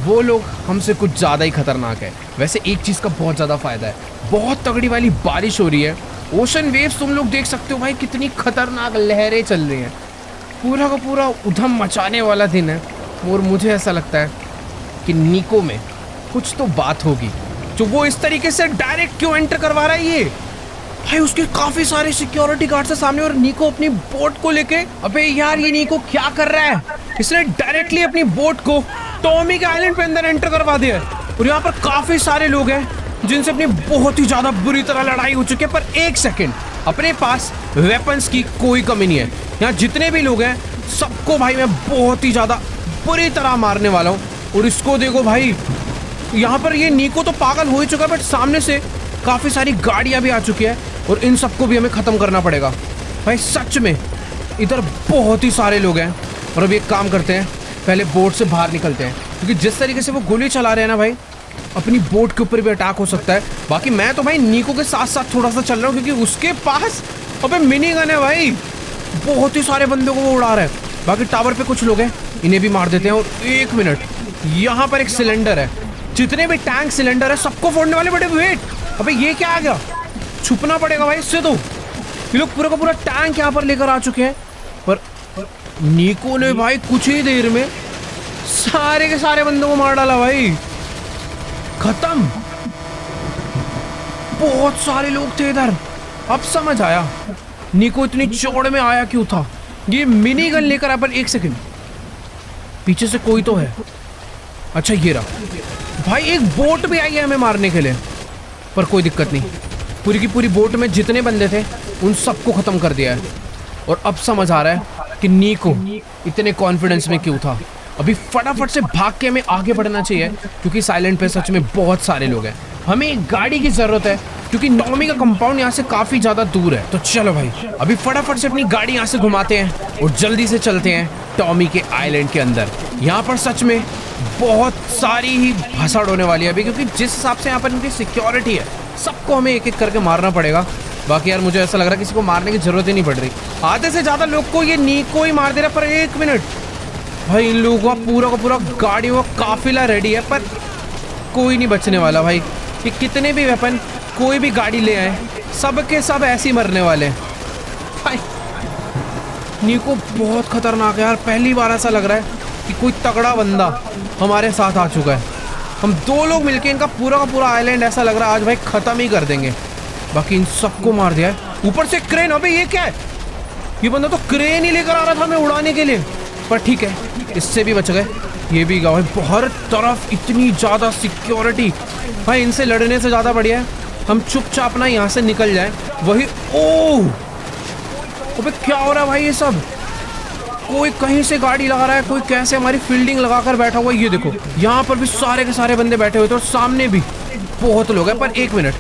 वो लोग हमसे कुछ ज़्यादा ही खतरनाक है। वैसे एक चीज़ का बहुत ज़्यादा फ़ायदा है, बहुत तगड़ी वाली बारिश हो रही है, ओशन वेव्स तुम लोग देख सकते हो भाई, कितनी खतरनाक लहरें चल रही हैं। पूरा का पूरा उधम मचाने वाला दिन है और मुझे ऐसा लगता है कि नीको में कुछ तो बात होगी, जो वो इस तरीके से डायरेक्ट क्यों एंटर करवा रहा है। ये भाई उसके काफी सारे सिक्योरिटी गार्ड्स है सामने और नीको अपनी बोट को लेके, अबे यार ये नीको क्या कर रहा है, इसने डायरेक्टली अपनी बोट को टॉमी के आइलैंड पे अंदर एंटर करवा दिया है। और यहाँ पर काफी सारे लोग हैं जिनसे अपनी बहुत ही ज्यादा बुरी तरह लड़ाई हो चुकी है, पर एक सेकंड, अपने पास वेपन्स की कोई कमी नहीं है। यहाँ जितने भी लोग हैं सबको भाई मैं बहुत ही ज्यादा बुरी तरह मारने वाला हूँ। और इसको देखो भाई, यहाँ पर ये नीको तो पागल हो ही चुका है, बट सामने से काफ़ी सारी गाड़ियाँ भी आ चुकी है और इन सबको भी हमें ख़त्म करना पड़ेगा। भाई सच में इधर बहुत ही सारे लोग हैं। और अब एक काम करते हैं, पहले बोट से बाहर निकलते हैं, क्योंकि जिस तरीके से वो गोली चला रहे हैं ना भाई, अपनी बोट के ऊपर भी अटैक हो सकता है। बाकी मैं तो भाई नीको के साथ साथ थोड़ा सा चल रहा हूँ, क्योंकि उसके पास अबे मिनी गन है भाई, बहुत ही सारे बंदों को वो उड़ा रहा है। बाकी टावर पे कुछ लोग हैं, इन्हें भी मार देते हैं। और 1 मिनट, यहाँ पर एक सिलेंडर है, जितने भी टैंक सिलेंडर है सबको फोड़ने वाले। बड़े वेट, अबे ये क्या आ गया? छुपना पड़ेगा भाई इससे। तो ये लोग पूरा का पूरा टैंक यहाँ पर लेकर आ चुके हैं। पर निको ने भाई कुछ ही देर में सारे के सारे बंदों को मार डाला भाई, खत्म। बहुत सारे लोग थे इधर। अब समझ आया निको इतनी चौड़ में आया क्यों था। ये मिनी गन लेकर आया। पर 1 सेकंड, पीछे से कोई तो है। अच्छा ये रहा भाई, एक बोट भी आई है हमें मारने के लिए। पर कोई दिक्कत नहीं, पूरी की पूरी बोट में जितने बंदे थे उन सबको खत्म कर दिया है। और अब समझ आ रहा है कि निको इतने कॉन्फिडेंस में क्यों था। अभी फटाफट से भाग के हमें आगे बढ़ना चाहिए, क्योंकि साइलेंट पे सच में बहुत सारे लोग हैं। हमें एक गाड़ी की जरूरत है, क्योंकि टॉमी का कंपाउंड यहाँ से काफी ज्यादा दूर है। तो चलो भाई, अभी फटाफट से अपनी गाड़ी यहाँ से घुमाते हैं और जल्दी से चलते हैं टॉमी के आइलैंड के अंदर। यहाँ पर सच में बहुत सारी ही भसड़ होने वाली है अभी, क्योंकि जिस हिसाब से यहाँ पर इनकी सिक्योरिटी है, सबको हमें एक एक करके मारना पड़ेगा। बाकी यार मुझे ऐसा लग रहा है किसी को मारने की जरूरत ही नहीं पड़ रही। आधे से ज्यादा लोग को ये निको ही मार दे रहा। पर 1 मिनट भाई, इन लोगों का पूरा गाड़ियों का काफिला रेडी है, पर कोई नहीं बचने वाला भाई। ये कितने भी वेपन कोई भी गाड़ी ले आए, सब के सब ऐसे ही मरने वाले हैं भाई। निको बहुत खतरनाक है यार। पहली बार ऐसा लग रहा है कि कोई तगड़ा बंदा हमारे साथ आ चुका है। हम 2 लोग मिलके इनका पूरा का पूरा आइलैंड ऐसा लग रहा है आज भाई खत्म ही कर देंगे। बाकी इन सबको मार दिया है। ऊपर से क्रेन, अबे ये क्या है? ये बंदा तो क्रेन ही लेकर आ रहा था हमें उड़ाने के लिए। पर ठीक है, इससे भी बच गए। ये भी गया भाई। हर तरफ इतनी ज्यादा सिक्योरिटी भाई, इनसे लड़ने से ज्यादा बढ़िया है हम चुपचाप ना यहाँ से निकल जाए। वही ओह, अबे क्या हो रहा है भाई? ये सब कोई कहीं से गाड़ी लगा रहा है, कोई कैसे हमारी फील्डिंग लगाकर बैठा हुआ है। ये देखो, यहाँ पर भी सारे के सारे बंदे बैठे हुए थे और सामने भी बहुत लोग हैं। पर 1 मिनट,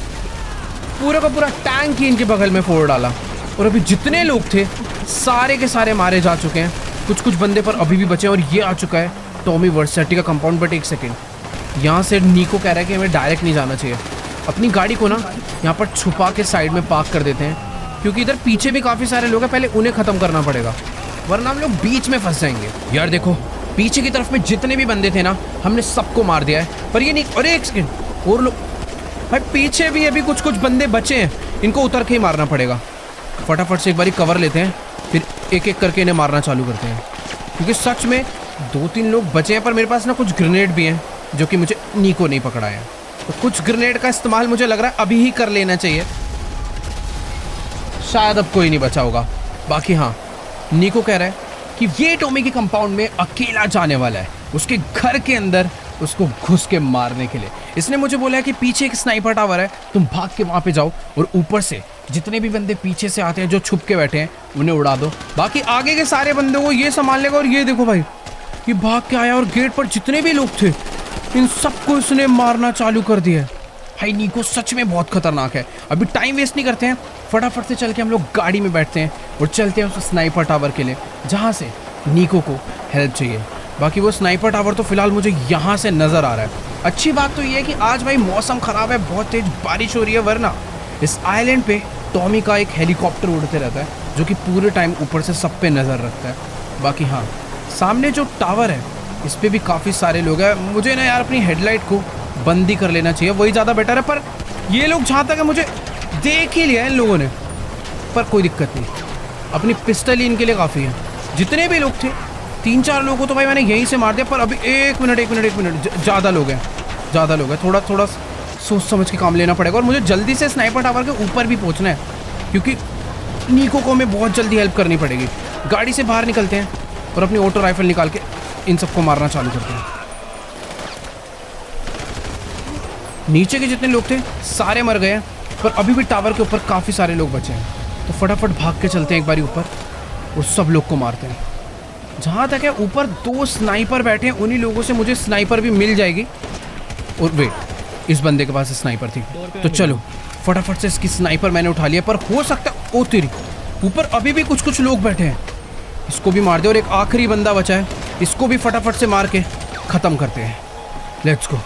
पूरा का पूरा टैंक ही इनके बगल में फोड़ डाला। और अभी जितने लोग थे सारे के सारे मारे जा चुके हैं। कुछ बंदे पर अभी भी बचे हैं। और ये आ चुका है टॉमी वर्सेटी का कंपाउंड। बट 1 सेकेंड, यहाँ से निको कह रहा है कि हमें डायरेक्ट नहीं जाना चाहिए। अपनी गाड़ी को ना यहाँ पर छुपा के साइड में पार्क कर देते हैं, क्योंकि इधर पीछे भी काफ़ी सारे लोग हैं। पहले उन्हें ख़त्म करना पड़ेगा, वरना हम लोग बीच में फंस जाएंगे। यार देखो, पीछे की तरफ में जितने भी बंदे थे ना, हमने सबको मार दिया है। पर ये नहीं, अरे 1 सेकेंड और लोग भाई, पीछे भी अभी कुछ बंदे बचे हैं। इनको उतर के ही मारना पड़ेगा। फटाफट से एक बारी कवर लेते हैं, फिर एक एक करके इन्हें मारना चालू करते हैं, क्योंकि सच में 2-3 लोग बचे हैं। पर मेरे पास ना कुछ ग्रेनेड भी हैं, जो कि मुझे निको नहीं पकड़ा है। तो कुछ ग्रेनेड का इस्तेमाल मुझे लग रहा है अभी ही कर लेना चाहिए। शायद अब कोई नहीं बचा होगा। बाकी हाँ, निको कह रहा है कि ये टॉमी के कंपाउंड में अकेला जाने वाला है, उसके घर के अंदर उसको घुस के मारने के लिए। इसने मुझे बोला है कि पीछे एक स्नाइपर टावर है, तुम भाग के वहाँ पे जाओ और ऊपर से जितने भी बंदे पीछे से आते हैं जो छुप के बैठे हैं उन्हें उड़ा दो। बाकी आगे के सारे बंदों को ये संभाल लेगा। और ये देखो भाई, ये भाग के आया और गेट पर जितने भी लोग थे इन सबको इसने मारना चालू कर दिया। भाई निको सच में बहुत खतरनाक है। अभी टाइम वेस्ट नहीं करते हैं, फटाफट से चल के हम लोग गाड़ी में बैठते हैं और चलते हैं उस स्नाइपर टावर के लिए, जहाँ से निको को हेल्प चाहिए। बाकी वो स्नाइपर टावर तो फिलहाल मुझे यहाँ से नज़र आ रहा है। अच्छी बात तो ये है कि आज भाई मौसम ख़राब है, बहुत तेज बारिश हो रही है, वरना इस आइलैंड पे टॉमी का एक हेलीकॉप्टर उड़ते रहता है, जो कि पूरे टाइम ऊपर से सब पे नज़र रखता है। बाकी हाँ, सामने जो टावर है इस पर भी काफ़ी सारे लोग हैं। मुझे ना यार अपनी हेडलाइट को बंद ही कर लेना चाहिए, वही ज़्यादा बेटर है। पर ये लोग जहाँ तक है मुझे देख ही लिया है इन लोगों ने, पर कोई दिक्कत नहीं, अपनी पिस्टल ही इनके लिए काफ़ी है। जितने भी लोग थे 3-4 लोगों को तो भाई मैंने यहीं से मार दिया। पर अभी एक मिनट ज़्यादा लोग हैं, थोड़ा सोच समझ के काम लेना पड़ेगा। और मुझे जल्दी से स्नाइपर टावर के ऊपर भी पहुंचना है, क्योंकि निको को हमें बहुत जल्दी हेल्प करनी पड़ेगी। गाड़ी से बाहर निकलते हैं और अपनी ऑटो राइफल निकाल के इन सबको मारना चालू करते हैं। नीचे के जितने लोग थे सारे मर गए हैं, पर अभी भी टावर के ऊपर काफ़ी सारे लोग बचे हैं। तो फटाफट भाग के चलते हैं एक बारी ऊपर और सब लोग को मारते हैं। जहाँ तक है ऊपर 2 स्नाइपर बैठे हैं, उन्हीं लोगों से मुझे स्नाइपर भी मिल जाएगी। और वेट, इस बंदे के पास स्नाइपर थी, तो चलो फटाफट से इसकी स्नाइपर मैंने उठा लिया। पर हो सकता है, ओ तेरी, ऊपर अभी भी कुछ लोग बैठे हैं, इसको भी मार दे। और एक आखिरी बंदा बचा है, इसको भी फटाफट से मार के ख़त्म करते हैं। Let's go.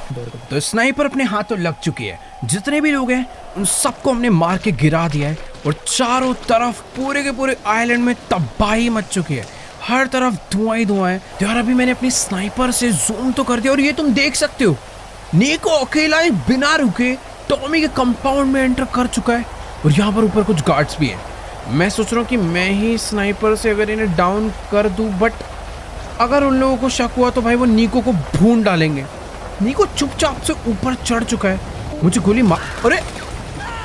तो स्नाइपर अपने हाथों लग चुकी है। जितने भी लोग हैं उन सबको हमने मार के गिरा दिया है और चारों तरफ पूरे के पूरे आइलैंड में तबाही मच चुकी है। हर तरफ धुआं ही धुआं है यार। अभी मैंने अपनी स्नाइपर से जूम तो कर दिया और ये तुम देख सकते हो नीको अकेला ही बिना रुके टॉमी के कंपाउंड में एंटर कर चुका है और यहाँ पर ऊपर कुछ गार्ड्स भी हैं। मैं सोच रहा हूँ कि मैं ही स्नाइपर से अगर इन्हें डाउन कर दूँ, बट अगर उन लोगों को शक हुआ तो भाई वो नीको को ढूंढ डालेंगे। नीको चुपचाप से ऊपर चढ़ चुका है, मुझे गोली मार। अरे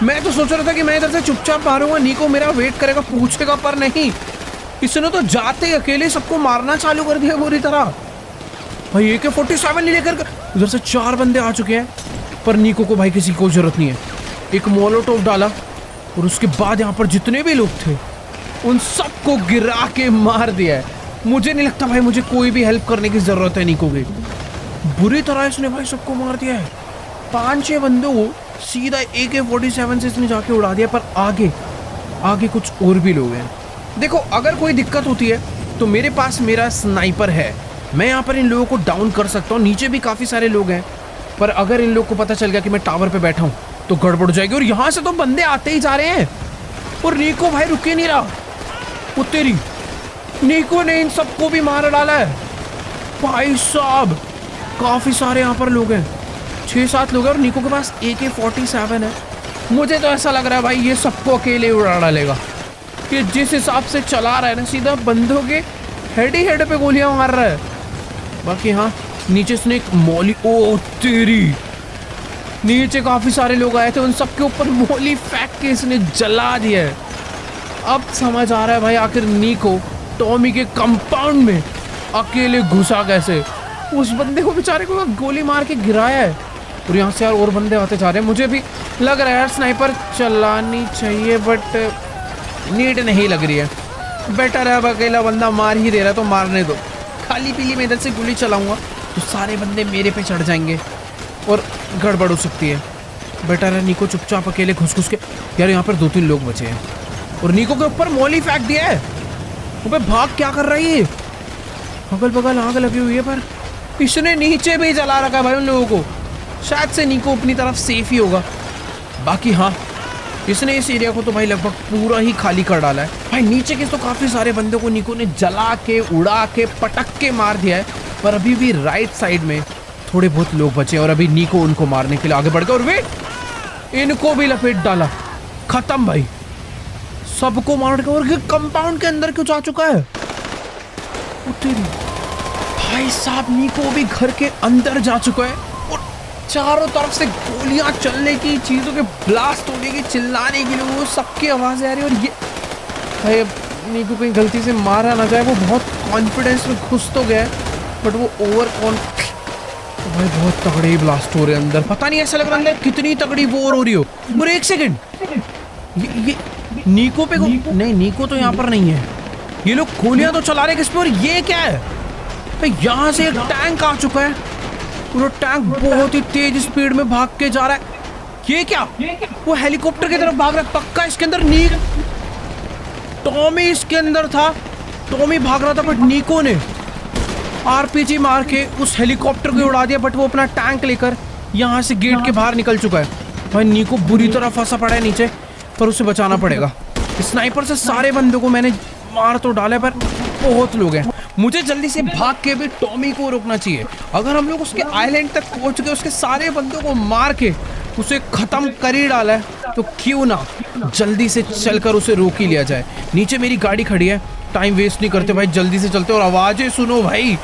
मैं तो सोच रहा था कि मैं इधर से चुपचाप मारूंगा, नीको मेरा वेट करेगा, पूछेगा, पर नहीं, इसने तो जाते ही अकेले सबको मारना चालू कर दिया बुरी तरह। भाई AK-47 नहीं लेकर उधर से 4 बंदे आ चुके हैं, पर नीको को भाई किसी को जरूरत नहीं है। एक मोलोटोव डाला और उसके बाद यहाँ पर जितने भी लोग थे उन सबको गिरा के मार दिया है। मुझे नहीं लगता भाई मुझे कोई भी हेल्प करने की जरूरत है नीको की, बुरी तरह इसने भाई सबको मार दिया है। 5-6 बंदों को सीधा AK-47 से इसने जाके उड़ा दिया, पर आगे कुछ और भी लोग हैं। देखो अगर कोई दिक्कत होती है तो मेरे पास मेरा स्नाइपर है, मैं यहाँ पर इन लोगों को डाउन कर सकता हूँ। नीचे भी काफ़ी सारे लोग हैं, पर अगर इन लोग को पता चल गया कि मैं टावर पे बैठा हूँ तो गड़बड़ जाएगी। और यहाँ से तो बंदे आते ही जा रहे हैं और नीको भाई रुके नहीं रहा। वो तेरी नीको ने इन सबको भी मार डाला है भाई साहब। काफ़ी सारे यहाँ पर लोग हैं, 6-7 लोग हैं और नीको के पास AK-47 है। मुझे तो ऐसा लग रहा है भाई ये सबको अकेले उड़ा डालेगा, कि जिस हिसाब से चला रहा है ना, सीधा बंदों के हेड ही हेड पे गोलियां मार रहा है। बाकी हाँ नीचे इसने एक मौली, ओ तेरी, नीचे काफी सारे लोग आए थे, उन सबके ऊपर मौली फेंक के इसने जला दिया है। अब समझ आ रहा है भाई आखिर नीको टॉमी के कंपाउंड में अकेले घुसा कैसे। उस बंदे को बेचारे को गोली मार के गिराया है और यहाँ से यार और बंदे आते जा रहे हैं। मुझे भी लग रहा है यार स्नाइपर चलानी चाहिए, बट नीड नहीं लग रही है। बेटर है अब अकेला बंदा मार ही दे रहा है तो मारने दो। खाली पीली मैं इधर से गोली चलाऊंगा तो सारे बंदे मेरे पे चढ़ जाएंगे और गड़बड़ हो सकती है। बेटर है नीको चुपचाप अकेले घुस के। यार यहाँ पर 2-3 लोग बचे हैं और नीको के ऊपर मौली फेंक दिया है। वो भाग क्या कर रही है, अगल बगल आग लगी हुई है, पर इसने नीचे भी जला रखा है भाई उन लोगों को। शायद से नीको अपनी तरफ सेफ ही होगा। बाकी हाँ इसने इस एरिया को तो भाई लगभग पूरा ही खाली कर डाला है। भाई नीचे के तो काफी सारे बंदों को नीको ने जला के, उड़ा के, पटक के मार दिया है, पर अभी भी राइट साइड में थोड़े बहुत लोग बचे और अभी नीको उनको मारने के लिए आगे बढ़ गया और वेट इनको भी लपेट डाला। खत्म भाई, सबको मार के। और कंपाउंड के अंदर क्यों जा चुका है भाई साहब, नीको भी घर के अंदर जा चुका है और चारों तरफ से गोलियां चलने की, चीजों के ब्लास्ट होने की, चिल्लाने की, लोगों सबकी आवाजें आ रही है। और ये भाई अब नीको कहीं गलती से मारा ना जाए। वो बहुत कॉन्फिडेंस में घुस तो गया है, बट वो तो भाई बहुत तगड़े ब्लास्ट हो रहे हैं अंदर। पता नहीं ऐसा लग रहा है कितनी तगड़ी वॉर हो रही हो। और 1 सेकंड, ये नीको पे नहीं, नीको तो यहाँ पर नहीं है। ये लोग गोलियां तो चला रहे किस पे, और ये क्या है भाई, यहाँ से एक टैंक आ चुका है। पूरा टैंक बहुत ही तेज स्पीड में भाग के जा रहा है। ये क्या, वो हेलीकॉप्टर की तरफ भाग रहा है पक्का। इसके अंदर टॉमी इसके अंदर था, टॉमी भाग रहा था, बट नीको ने RPG मार के उस हेलीकॉप्टर को उड़ा दिया। बट वो अपना टैंक लेकर यहाँ से गेट के बाहर निकल चुका है। भाई नीको बुरी तरह फंसा पड़ा है नीचे, पर उसे बचाना पड़ेगा। स्नाइपर से सारे बंदों को मैंने मार तो डाला, पर बहुत लोग हैं। मुझे जल्दी से भाग के भी टॉमी को रोकना चाहिए। अगर हम लोग उसके आइलैंड तक पहुंच गए, उसके सारे बंदों को मार के उसे खत्म कर ही डाला है, तो क्यों ना जल्दी से चलकर उसे रोक ही लिया जाए। नीचे मेरी गाड़ी खड़ी है, टाइम वेस्ट नहीं करते भाई, जल्दी से चलते। और आवाजें सुनो भाई,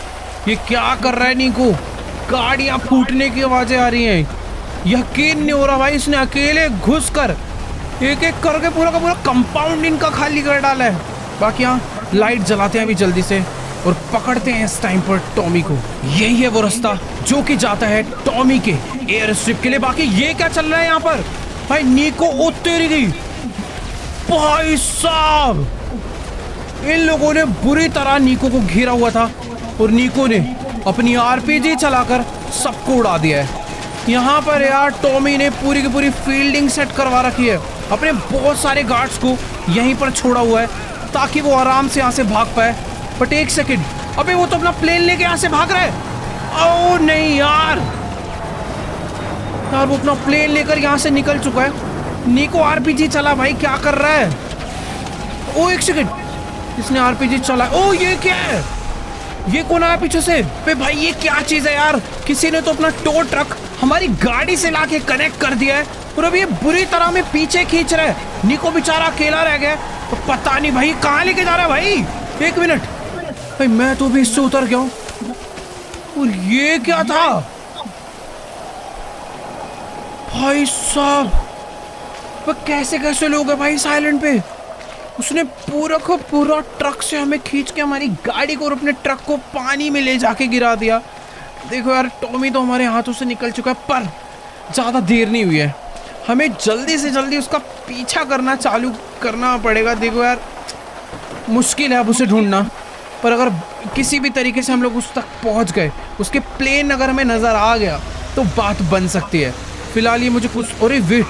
ये क्या कर रहा है नीको, गाड़ियां फूटने की आवाजें आ रही हैं। यकीन नहीं हो रहा भाई, इसने अकेले घुस कर एक एक करके पूरा का पूरा कंपाउंड इनका खाली कर डाला है। बाकी यहाँ लाइट जलाते हैं अभी जल्दी से और पकड़ते हैं इस टाइम पर टॉमी को। यही है वो रास्ता जो कि जाता है टॉमी के एयर स्ट्रिप के लिए। बाकी ये क्या चल रहा है यहाँ पर भाई, नीको ओ तेरी गई भाई साहब। इन लोगों ने बुरी तरह नीको को घेरा हुआ था और नीको ने अपनी RPG चलाकर सबको उड़ा दिया है। यहाँ पर यार टॉमी ने पूरी की पूरी फील्डिंग सेट करवा रखी है। अपने बहुत सारे गार्ड्स को यहीं पर छोड़ा हुआ है ताकि वो आराम से यहाँ से भाग पाए। बट 1 सेकंड, अबे वो तो अपना प्लेन लेके यहाँ से भाग रहा है। ओ नहीं यार, वो अपना प्लेन लेकर यहाँ से निकल चुका है। नीको RPG चला भाई, क्या कर रहा है। ओ 1 सेकंड, इसने आरपीजी चला। ओ ये क्या है, ये कौन आया पीछे से? बे भाई ये क्या चीज है यार, किसी ने तो अपना टो ट्रक हमारी गाड़ी से लाके कनेक्ट कर दिया है और अब ये बुरी तरह में पीछे खींच रहा है। निको बेचारा अकेला रह गया, तो पता नहीं भाई कहाँ लेके जा रहा है भाई। 1 मिनट भाई, मैं तो भी इससे उतर गया हूँ। और ये क्या था भाई साहब, कैसे कैसे लोग हैं भाई साइलेंट पे। उसने पूरा को पूरा ट्रक से हमें खींच के हमारी गाड़ी को और अपने ट्रक को पानी में ले जाके गिरा दिया। देखो यार, टॉमी तो हमारे हाथों से निकल चुका है, पर ज़्यादा देर नहीं हुई है। हमें जल्दी से जल्दी उसका पीछा करना चालू करना पड़ेगा। देखो यार, मुश्किल है अब उसे ढूंढना, पर अगर किसी भी तरीके से हम लोग उस तक पहुंच गए, उसके प्लेन अगर हमें नज़र आ गया तो बात बन सकती है। फिलहाल ये मुझे कुछ, अरे वेट,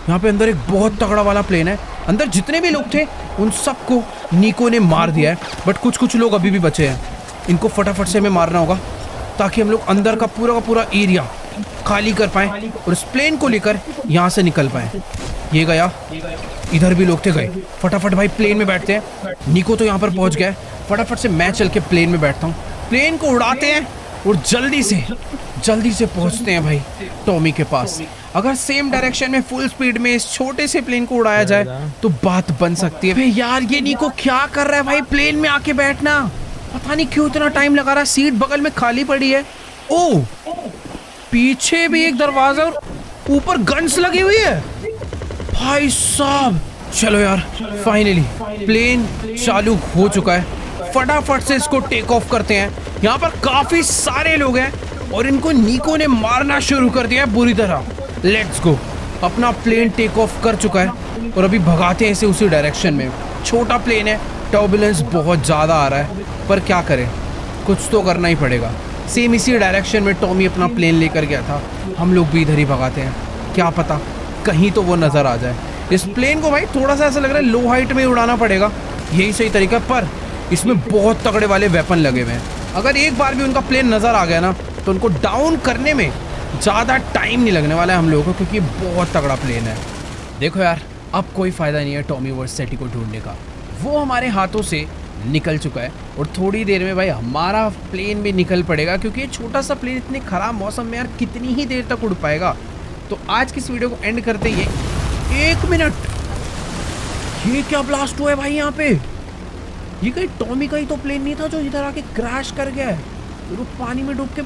यहाँ पे अंदर एक बहुत तगड़ा वाला प्लेन है। अंदर जितने भी लोग थे उन सबको निको ने मार दिया है, बट कुछ लोग अभी भी बचे हैं। इनको फटाफट से हमें मारना होगा ताकि हम लोग अंदर का पूरा एरिया खाली कर पाएं और इस प्लेन को लेकर यहाँ से निकल पाएं। ये गया, इधर भी लोग थे, गए। फटाफट भाई प्लेन में बैठते हैं। निको तो यहाँ पर पहुँच गया है, फटाफट से मैं चल के प्लेन में बैठता हूँ। प्लेन को उड़ाते हैं और जल्दी से पहुँचते हैं भाई टॉमी के पास। अगर सेम डायरेक्शन में फुल स्पीड में इस छोटे से प्लेन को उड़ाया जाए तो बात बन सकती है। यार ये निको क्या कर रहा है भाई, प्लेन में आके बैठना, पता नहीं क्यों इतना टाइम लगा रहा है। सीट बगल में खाली पड़ी है। ओ पीछे भी एक दरवाजा और ऊपर गन्स लगी हुई है भाई साहब। चलो यार, फाइनली प्लेन चालू हो चुका है। फटाफट से इसको टेक ऑफ करते हैं। यहाँ पर काफी सारे लोग हैं और इनको निको ने मारना शुरू कर दिया है बुरी तरह। लेट्स गो, अपना प्लेन टेक ऑफ कर चुका है और अभी भगाते हैं इसे उसी डायरेक्शन में। छोटा प्लेन है, टर्बुलेंस बहुत ज़्यादा आ रहा है, पर क्या करें, कुछ तो करना ही पड़ेगा। सेम इसी डायरेक्शन में टॉमी अपना प्लेन लेकर गया था, हम लोग भी इधर ही भगाते हैं। क्या पता कहीं तो वो नज़र आ जाए। इस प्लेन को भाई थोड़ा सा ऐसा लग रहा है लो हाइट में उड़ाना पड़ेगा, यही सही तरीका, पर इसमें बहुत तगड़े वाले वेपन लगे हुए हैं। अगर एक बार भी उनका प्लेन नज़र आ गया ना तो उनको डाउन करने में ज़्यादा टाइम नहीं लगने वाला है हम लोगों को, क्योंकि बहुत तगड़ा प्लेन है। देखो यार, अब कोई फ़ायदा नहीं है टॉमी वर्सेटी को ढूंढने का, वो हमारे हाथों से निकल चुका है और थोड़ी देर में भाई हमारा प्लेन भी निकल पड़ेगा, क्योंकि ये छोटा सा प्लेन इतने ख़राब मौसम में यार कितनी ही देर तक उड़ पाएगा। तो आज की इस वीडियो को एंड करते ही 1 मिनट, ये क्या ब्लास्ट हुआ है भाई यहाँ पे? ये कहीं टॉमी का ही तो प्लेन नहीं था जो इधर आके क्रैश कर गया है? वो पानी में डूब के,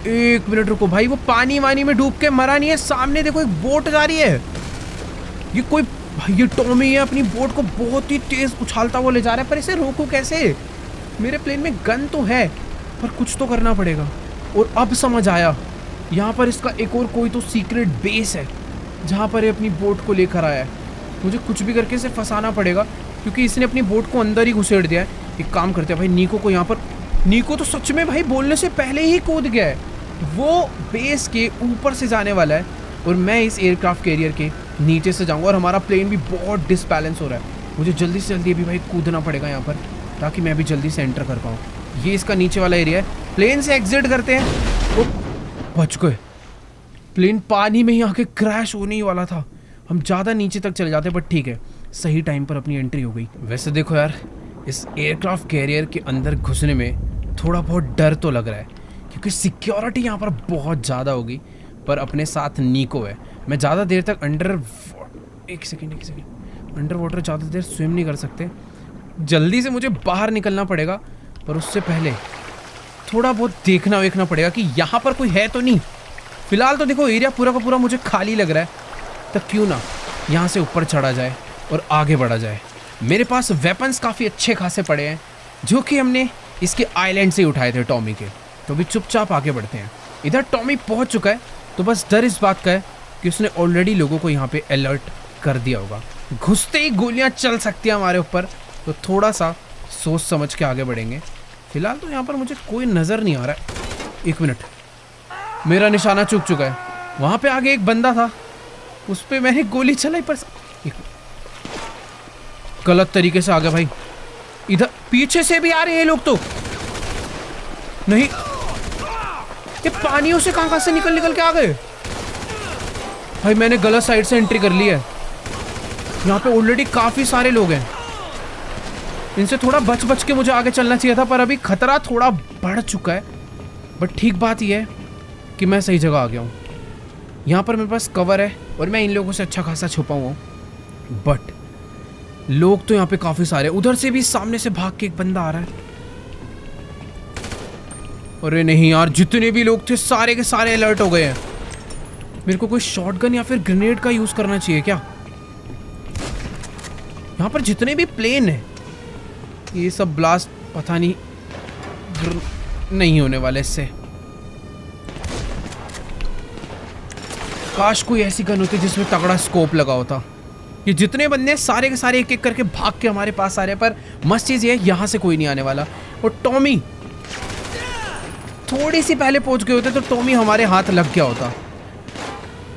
1 मिनट रुको भाई, वो पानी वानी में डूब के मरा नहीं है। सामने देखो एक बोट जा रही है, ये कोई भाई, ये टॉमी है, अपनी बोट को बहुत ही तेज उछालता हुआ ले जा रहा है, पर इसे रोकूं कैसे? मेरे प्लेन में गन तो है, पर कुछ तो करना पड़ेगा। और अब समझ आया, यहाँ पर इसका एक और कोई तो सीक्रेट बेस है जहाँ पर ये अपनी बोट को लेकर आया है। मुझे कुछ भी करके इसे फंसाना पड़ेगा, क्योंकि इसने अपनी बोट को अंदर ही घुसेड़ दिया है। एक काम करते हैं भाई, निको को यहाँ पर, निको तो सच में भाई बोलने से पहले ही कूद गया है। वो बेस के ऊपर से जाने वाला है और मैं इस एयरक्राफ्ट कैरियर के नीचे से जाऊंगा, और हमारा प्लेन भी बहुत डिसबैलेंस हो रहा है। मुझे जल्दी से जल्दी अभी भाई कूदना पड़ेगा यहाँ पर, ताकि मैं भी जल्दी से एंटर कर पाऊँ। ये इसका नीचे वाला एरिया है, प्लेन से एग्जिट करते हैं। ओ बच गए, प्लेन पानी में ही आके क्रैश होने ही वाला था। हम ज़्यादा नीचे तक चले जाते, बट ठीक है, सही टाइम पर अपनी एंट्री हो गई। वैसे देखो यार, इस एयरक्राफ्ट कैरियर के अंदर घुसने में थोड़ा बहुत डर तो लग रहा है, क्योंकि सिक्योरिटी यहाँ पर बहुत ज़्यादा होगी, पर अपने साथ निको है। मैं ज़्यादा देर तक एक सेकेंड अंडर वाटर ज़्यादा देर स्विम नहीं कर सकते। जल्दी से मुझे बाहर निकलना पड़ेगा, पर उससे पहले थोड़ा बहुत देखना पड़ेगा कि यहाँ पर कोई है तो नहीं। फिलहाल तो देखो एरिया पूरा का पूरा मुझे खाली लग रहा है, तो क्यों ना यहाँ से ऊपर चढ़ा जाए और आगे बढ़ा जाए। मेरे पास वेपन्स काफ़ी अच्छे खासे पड़े हैं, जो कि हमने इसके आइलैंड से उठाए थे टॉमी के। तो भी चुपचाप आगे बढ़ते हैं। इधर टॉमी पहुँच चुका है, तो बस डर इस बात का है कि उसने ऑलरेडी लोगों को यहाँ पे अलर्ट कर दिया होगा। घुसते ही गोलियाँ चल सकती हैं हमारे ऊपर, तो थोड़ा सा सोच समझ के आगे बढ़ेंगे। फिलहाल तो यहाँ पर मुझे कोई नज़र नहीं आ रहा है। 1 मिनट, मेरा निशाना चूक चुका है। वहाँ पे आगे एक बंदा था, उस पर मैंने गोली चलाई, पर गलत तरीके से आ गया भाई। इधर पीछे से भी आ रहे हैं लोग, तो नहीं, ये पानियों से कहाँ से निकल के आ गए भाई। मैंने गलत साइड से एंट्री कर ली है। यहाँ पे ऑलरेडी काफी सारे लोग हैं। इनसे थोड़ा बच बच के मुझे आगे चलना चाहिए था, पर अभी खतरा थोड़ा बढ़ चुका है। बट ठीक बात यह है कि मैं सही जगह आ गया हूँ। यहाँ पर मेरे पास कवर है और मैं इन लोगों से अच्छा खासा छुपा हुआ हूँ। बट लोग तो यहाँ पे काफी सारे, उधर से भी सामने से भाग के एक बंदा आ रहा है। अरे नहीं यार, जितने भी लोग थे सारे के सारे अलर्ट हो गए हैं। मेरे को कोई शॉटगन या फिर ग्रेनेड का यूज करना चाहिए क्या? यहाँ पर जितने भी प्लेन है ये सब ब्लास्ट पता नहीं होने वाले इससे। काश कोई ऐसी गन होती जिसमें तगड़ा स्कोप लगा होता। ये जितने बंदे सारे के सारे एक एक करके भाग के हमारे पास आ रहे हैं, पर मस्त चीज ये है यहाँ से कोई नहीं आने वाला। और टॉमी थोड़ी सी पहले पहुंच गए होते तो टॉमी हमारे हाथ लग गया होता।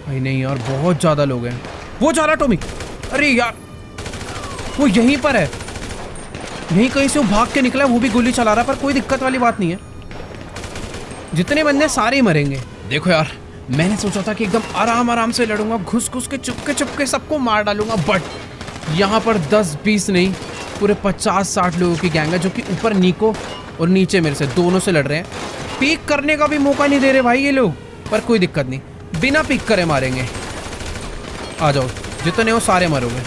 भाई नहीं यार, बहुत ज्यादा लोग हैं। वो जा रहा टॉमी। अरे यार वो यहीं पर है, यहीं कहीं से वो भाग के निकला है, वो भी गोली चला रहा है। पर कोई दिक्कत वाली बात नहीं है, जितने बंदे सारे ही मरेंगे। देखो यार, मैंने सोचा था कि एकदम आराम आराम से लड़ूंगा, घुस घुस के चुपके चुपके सबको मार डालूंगा। बट यहाँ पर 10-20 नहीं, पूरे 50-60 लोगों की गैंग है, जो कि ऊपर निको और नीचे मेरे से दोनों से लड़ रहे हैं। पीक करने का भी मौका नहीं दे रहे भाई ये लोग। पर कोई दिक्कत नहीं, बिना पीक करे मारेंगे। आ जाओ, जितने हो सारे मरोगे।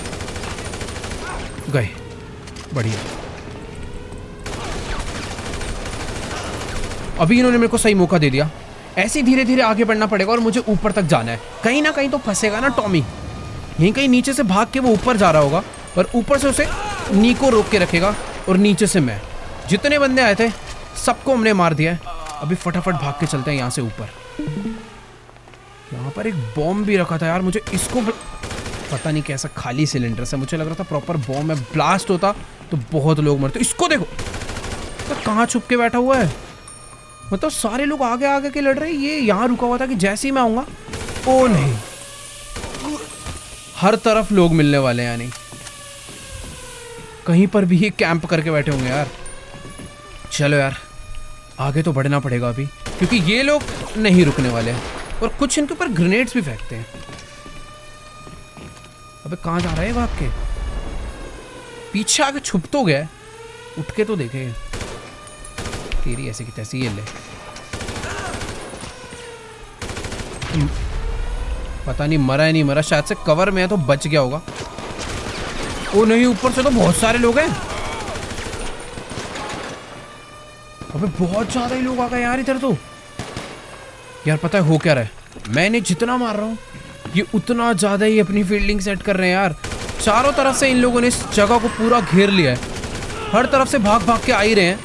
गए, बढ़िया। अभी इन्होंने मेरे को सही मौका दे दिया। ऐसे धीरे धीरे आगे बढ़ना पड़ेगा और मुझे ऊपर तक जाना है। कहीं ना कहीं तो फंसेगा ना टॉमी। यहीं कहीं नीचे से भाग के वो ऊपर जा रहा होगा, पर ऊपर से उसे निको रोक के रखेगा और नीचे से मैं। जितने बंदे आए थे सबको हमने मार दिया है। अभी फटाफट भाग के चलते हैं यहाँ से ऊपर। यहाँ पर एक बॉम्ब भी रखा था यार, मुझे इसको पता नहीं कैसा खाली सिलेंडर से, मुझे लग रहा था प्रॉपर बॉम्ब है। ब्लास्ट होता तो बहुत लोग मरते। इसको देखो तो कहाँ छुप के बैठा हुआ है। मतलब सारे लोग आगे आगे के लड़ रहे हैं, ये यहाँ रुका हुआ था कि जैसे ही मैं आऊंगा, ओ नहीं, हर तरफ लोग मिलने वाले हैं। यानी कहीं पर भी ये कैंप करके बैठे होंगे यार। चलो यार, आगे तो बढ़ना पड़ेगा अभी, क्योंकि ये लोग नहीं रुकने वाले हैं। और कुछ इनके ऊपर ग्रेनेड्स भी फेंकते हैं। अबे कहाँ जा रहा है भाग के? पीछे आके छुप तो गया, उठ के तो देखे। तेरी ऐसी की तैसी, ये ले। पता नहीं मरा है नहीं मरा, शायद से कवर में है तो बच गया होगा। ओ नहीं, ऊपर से तो बहुत सारे लोग हैं। अबे बहुत ज्यादा ही लोग आ गए यार इधर तो। यार पता है हो क्या रहा है, मैंने जितना मार रहा हूँ ये उतना ज्यादा ही अपनी फील्डिंग सेट कर रहे हैं यार। चारों तरफ से इन लोगों ने इस जगह को पूरा घेर लिया है, हर तरफ से भाग भाग के आ ही रहे हैं।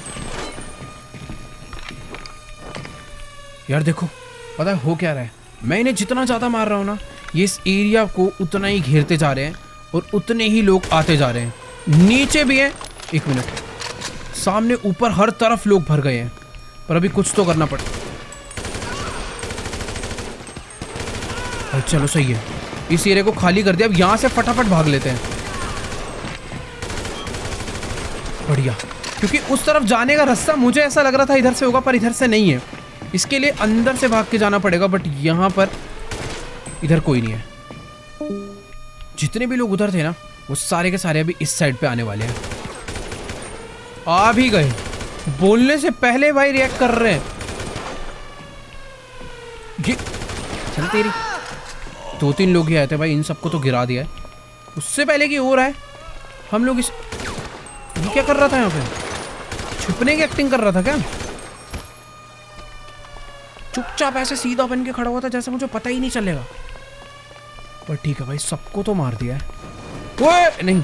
यार देखो, पता है हो क्या रहा है, मैं इन्हें जितना ज्यादा मार रहा हूँ ना, ये इस एरिया को उतना ही घेरते जा रहे हैं और उतने ही लोग आते जा रहे हैं। नीचे भी है, एक मिनट, सामने ऊपर हर तरफ लोग भर गए हैं। पर अभी कुछ तो करना पड़ेगा। चलो सही है, इस एरिया को खाली कर दिया। अब यहाँ से फटाफट भाग लेते हैं। बढ़िया, क्योंकि उस तरफ जाने का रास्ता मुझे ऐसा लग रहा था इधर से होगा, पर इधर से नहीं है। इसके लिए अंदर से भाग के जाना पड़ेगा। बट यहाँ पर इधर कोई नहीं है। जितने भी लोग उधर थे ना, वो सारे के सारे अभी इस साइड पे आने वाले हैं। आ भी गए, बोलने से पहले भाई रिएक्ट कर रहे हैं। ये चल तेरी, 2-3 लोग ही आए थे भाई, इन सबको तो गिरा दिया है। उससे पहले की हो रहा है हम लोग इस, ये क्या कर रहा था यहाँ पे? छुपने की एक्टिंग कर रहा था क्या? चुपचाप ऐसे सीधा बन के खड़ा हुआ था जैसे मुझे पता ही नहीं चलेगा। पर ठीक है भाई, सबको तो मार दिया है। ओए नहीं,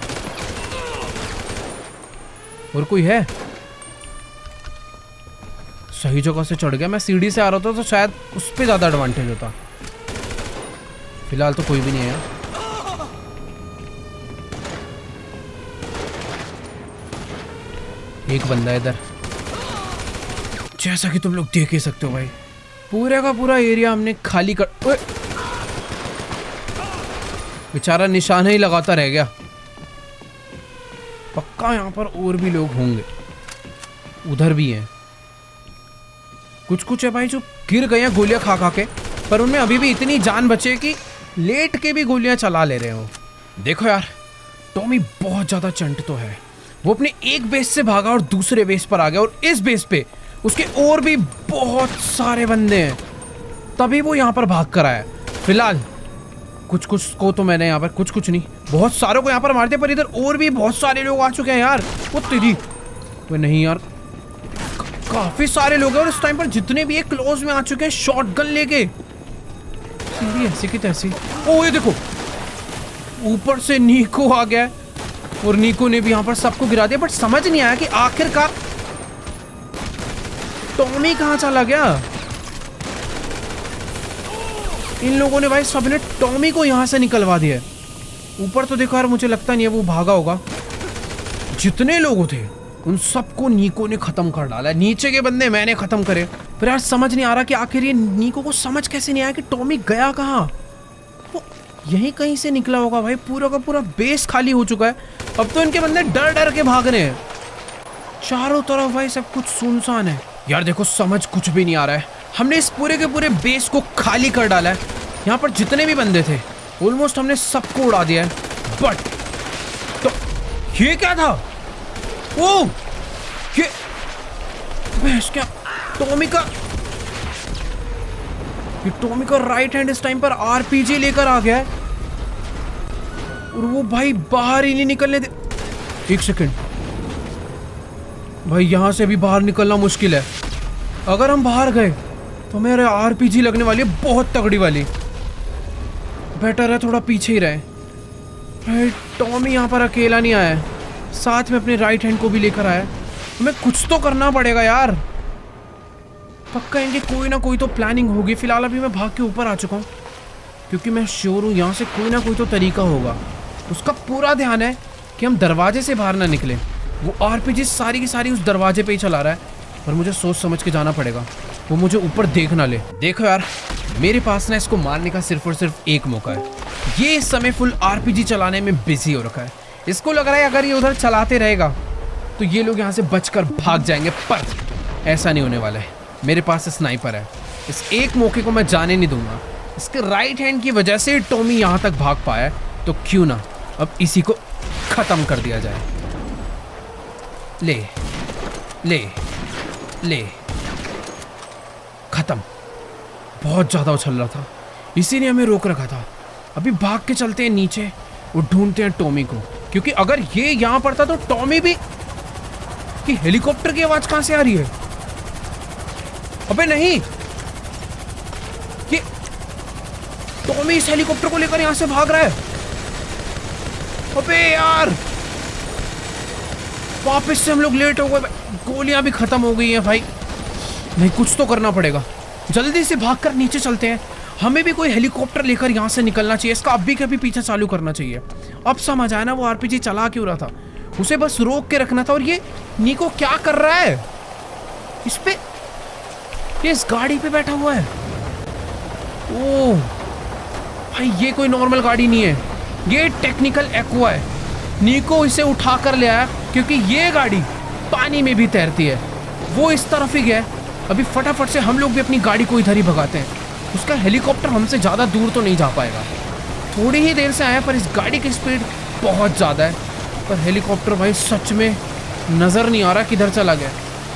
और कोई है? सही जगह से चढ़ गया। मैं सीढ़ी से आ रहा था तो शायद उस पर ज्यादा एडवांटेज होता। फिलहाल तो कोई भी नहीं है। एक बंदा है इधर, जैसा कि तुम लोग देख ही सकते हो भाई। पूरे का पूरा एरिया हमने खाली कर, बेचारा निशाना ही लगाता रह गया। पक्का यहाँ पर और भी लोग होंगे, उधर भी हैं। कुछ कुछ है भाई जो गिर गए हैं गोलियां खा खा के, पर उनमें अभी भी इतनी जान बचे कि लेट के भी गोलियां चला ले रहे हो। देखो यार, टॉमी बहुत ज्यादा चंट तो है, वो अपने एक बेस से भागा और दूसरे बेस पर आ गया, और इस बेस पे उसके और भी बहुत सारे बंदे हैं, तभी वो यहाँ पर भाग कर आया। फिलहाल कुछ कुछ को तो मैंने यहाँ पर कुछ नहीं, बहुत सारों को यहाँ पर मार दिया, पर इधर और भी बहुत सारे लोग आ चुके हैं यार। वो तेरी वो नहीं यार, काफी सारे लोग हैं, और इस टाइम पर जितने भी क्लोज में आ चुके हैं शॉटगन लेके, ऐसी की तैसी। ओ ये देखो, ऊपर से नीको आ गया, और नीको ने भी यहाँ पर सबको गिरा दिया, बट समझ नहीं आया कि आखिरकार टॉमी कहाँ चला गया। इन लोगों ने भाई सबने टॉमी को यहाँ से निकलवा दिया। ऊपर तो देखो यार, मुझे लगता नहीं है वो भागा होगा। जितने लोग थे उन सबको नीको ने खत्म कर डाला। नीचे के बंदे मैंने खत्म करे, पर यार समझ नहीं आ रहा कि आखिर ये नीको को समझ कैसे नहीं आया कि टॉमी गया कहाँ। वो यहीं कहीं से निकला होगा भाई, पूरा का पूरा बेस खाली हो चुका है। अब तो इनके बंदे डर डर के भाग रहे हैं, चारों तरफ भाई सब कुछ सुनसान है। यार देखो समझ कुछ भी नहीं आ रहा है। हमने इस पूरे के पूरे बेस को खाली कर डाला है, यहाँ पर जितने भी बंदे थे ऑलमोस्ट हमने सबको उड़ा दिया है। बट तो ये क्या था? वो ये बेस क्या टॉमी का राइट हैंड इस टाइम पर आरपीजी लेकर आ गया है, और वो भाई बाहर ही नहीं निकलने दे। एक सेकंड भाई, यहां से भी बाहर निकलना मुश्किल है। अगर हम बाहर गए तो मेरे आरपीजी लगने वाली है, बहुत तगड़ी वाली। बेटर है थोड़ा पीछे ही रहे। भाई टॉमी यहाँ पर अकेला नहीं आया है, साथ में अपने राइट हैंड को भी लेकर आया। हमें कुछ तो करना पड़ेगा यार, पक्का इनकी कोई ना कोई तो प्लानिंग होगी। फिलहाल अभी मैं भाग के ऊपर आ चुका हूँ, क्योंकि मैं श्योर हूँ यहाँ से कोई ना कोई तो तरीका होगा। उसका पूरा ध्यान है कि हम दरवाजे से बाहर ना निकले। वो आरपीजी सारी की सारी उस दरवाजे पे ही चला रहा है, पर मुझे सोच समझ के जाना पड़ेगा, वो मुझे ऊपर देख ना ले। देखो यार, मेरे पास ना इसको मारने का सिर्फ और सिर्फ एक मौका है। ये इस समय फुल आरपीजी चलाने में बिजी हो रखा है। इसको लग रहा है अगर ये उधर चलाते रहेगा तो ये लोग यहाँ से बचकर भाग जाएंगे, पर ऐसा नहीं होने वाला है। मेरे पास स्नाइपर है, इस एक मौके को मैं जाने नहीं दूंगा। इसके राइट हैंड की वजह से टॉमी यहाँ तक भाग पाया है, तो क्यों ना अब इसी को खत्म कर दिया जाए। ले ले ले, खत्म। बहुत ज्यादा उछल रहा था, इसी ने हमें रोक रखा था। अभी भाग के चलते हैं नीचे और ढूंढते हैं टॉमी को, क्योंकि अगर ये यहां पर था तो टॉमी भी। कि हेलीकॉप्टर की आवाज कहां से आ रही है? अबे नहीं, ये टॉमी इस हेलीकॉप्टर को लेकर यहां से भाग रहा है। अबे यार, वापस से हम लोग लेट हो गए। गोलियां भी खत्म हो गई हैं भाई। नहीं, कुछ तो करना पड़ेगा। जल्दी से भागकर नीचे चलते हैं। हमें भी कोई हेलीकॉप्टर लेकर यहाँ से निकलना चाहिए। इसका अभी के अभी पीछा चालू करना चाहिए। अब समझ आया ना वो आरपीजी चला क्यों रहा था, उसे बस रोक के रखना था। और ये नीको क्या कर रहा है? इस पे, ये इस गाड़ी पे बैठा हुआ है। ओह भाई, ये कोई नॉर्मल गाड़ी नहीं है, ये टेक्निकल एक्वा है। नीको इसे उठा कर ले आया, क्योंकि ये गाड़ी पानी में भी तैरती है। वो इस तरफ ही गया। अभी फटाफट से हम लोग भी अपनी गाड़ी को इधर ही भगाते हैं। उसका हेलीकॉप्टर हमसे ज़्यादा दूर तो नहीं जा पाएगा। थोड़ी ही देर से आया, पर इस गाड़ी की स्पीड बहुत ज़्यादा है। पर हेलीकॉप्टर भाई सच में नज़र नहीं आ रहा किधर चला गया।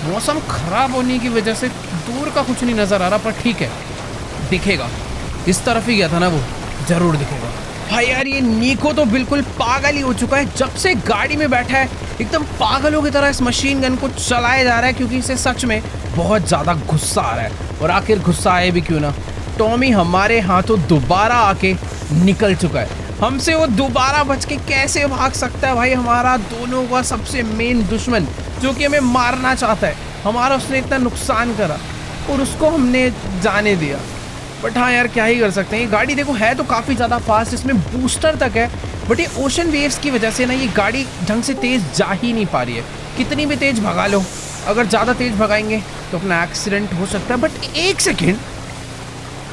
मौसम ख़राब होने की वजह से दूर का कुछ नहीं नज़र आ रहा, पर ठीक है, दिखेगा। इस तरफ ही गया था ना वो, ज़रूर दिखेगा। भाई यार, ये नीको तो बिल्कुल पागल ही हो चुका है। जब से गाड़ी में बैठा है एकदम पागलों की तरह इस मशीन गन को चलाया जा रहा है, क्योंकि इसे सच में बहुत ज़्यादा गुस्सा आ रहा है। और आखिर गुस्सा आए भी क्यों ना, टॉमी हमारे हाथों दोबारा आके निकल चुका है। हमसे वो दोबारा बच के कैसे भाग सकता है भाई? हमारा दोनों का सबसे मेन दुश्मन, जो कि हमें मारना चाहता है, हमारा उसने इतना नुकसान करा और उसको हमने जाने दिया। बट हाँ यार, क्या ही कर सकते हैं। ये गाड़ी देखो है तो काफ़ी ज़्यादा फास्ट, इसमें बूस्टर तक है, बट ये ओशन वेव्स की वजह से ना ये गाड़ी ढंग से तेज़ जा ही नहीं पा रही है। कितनी भी तेज़ भगा लो, अगर ज़्यादा तेज़ भगाएंगे तो अपना एक्सीडेंट हो सकता है। बट एक सेकेंड,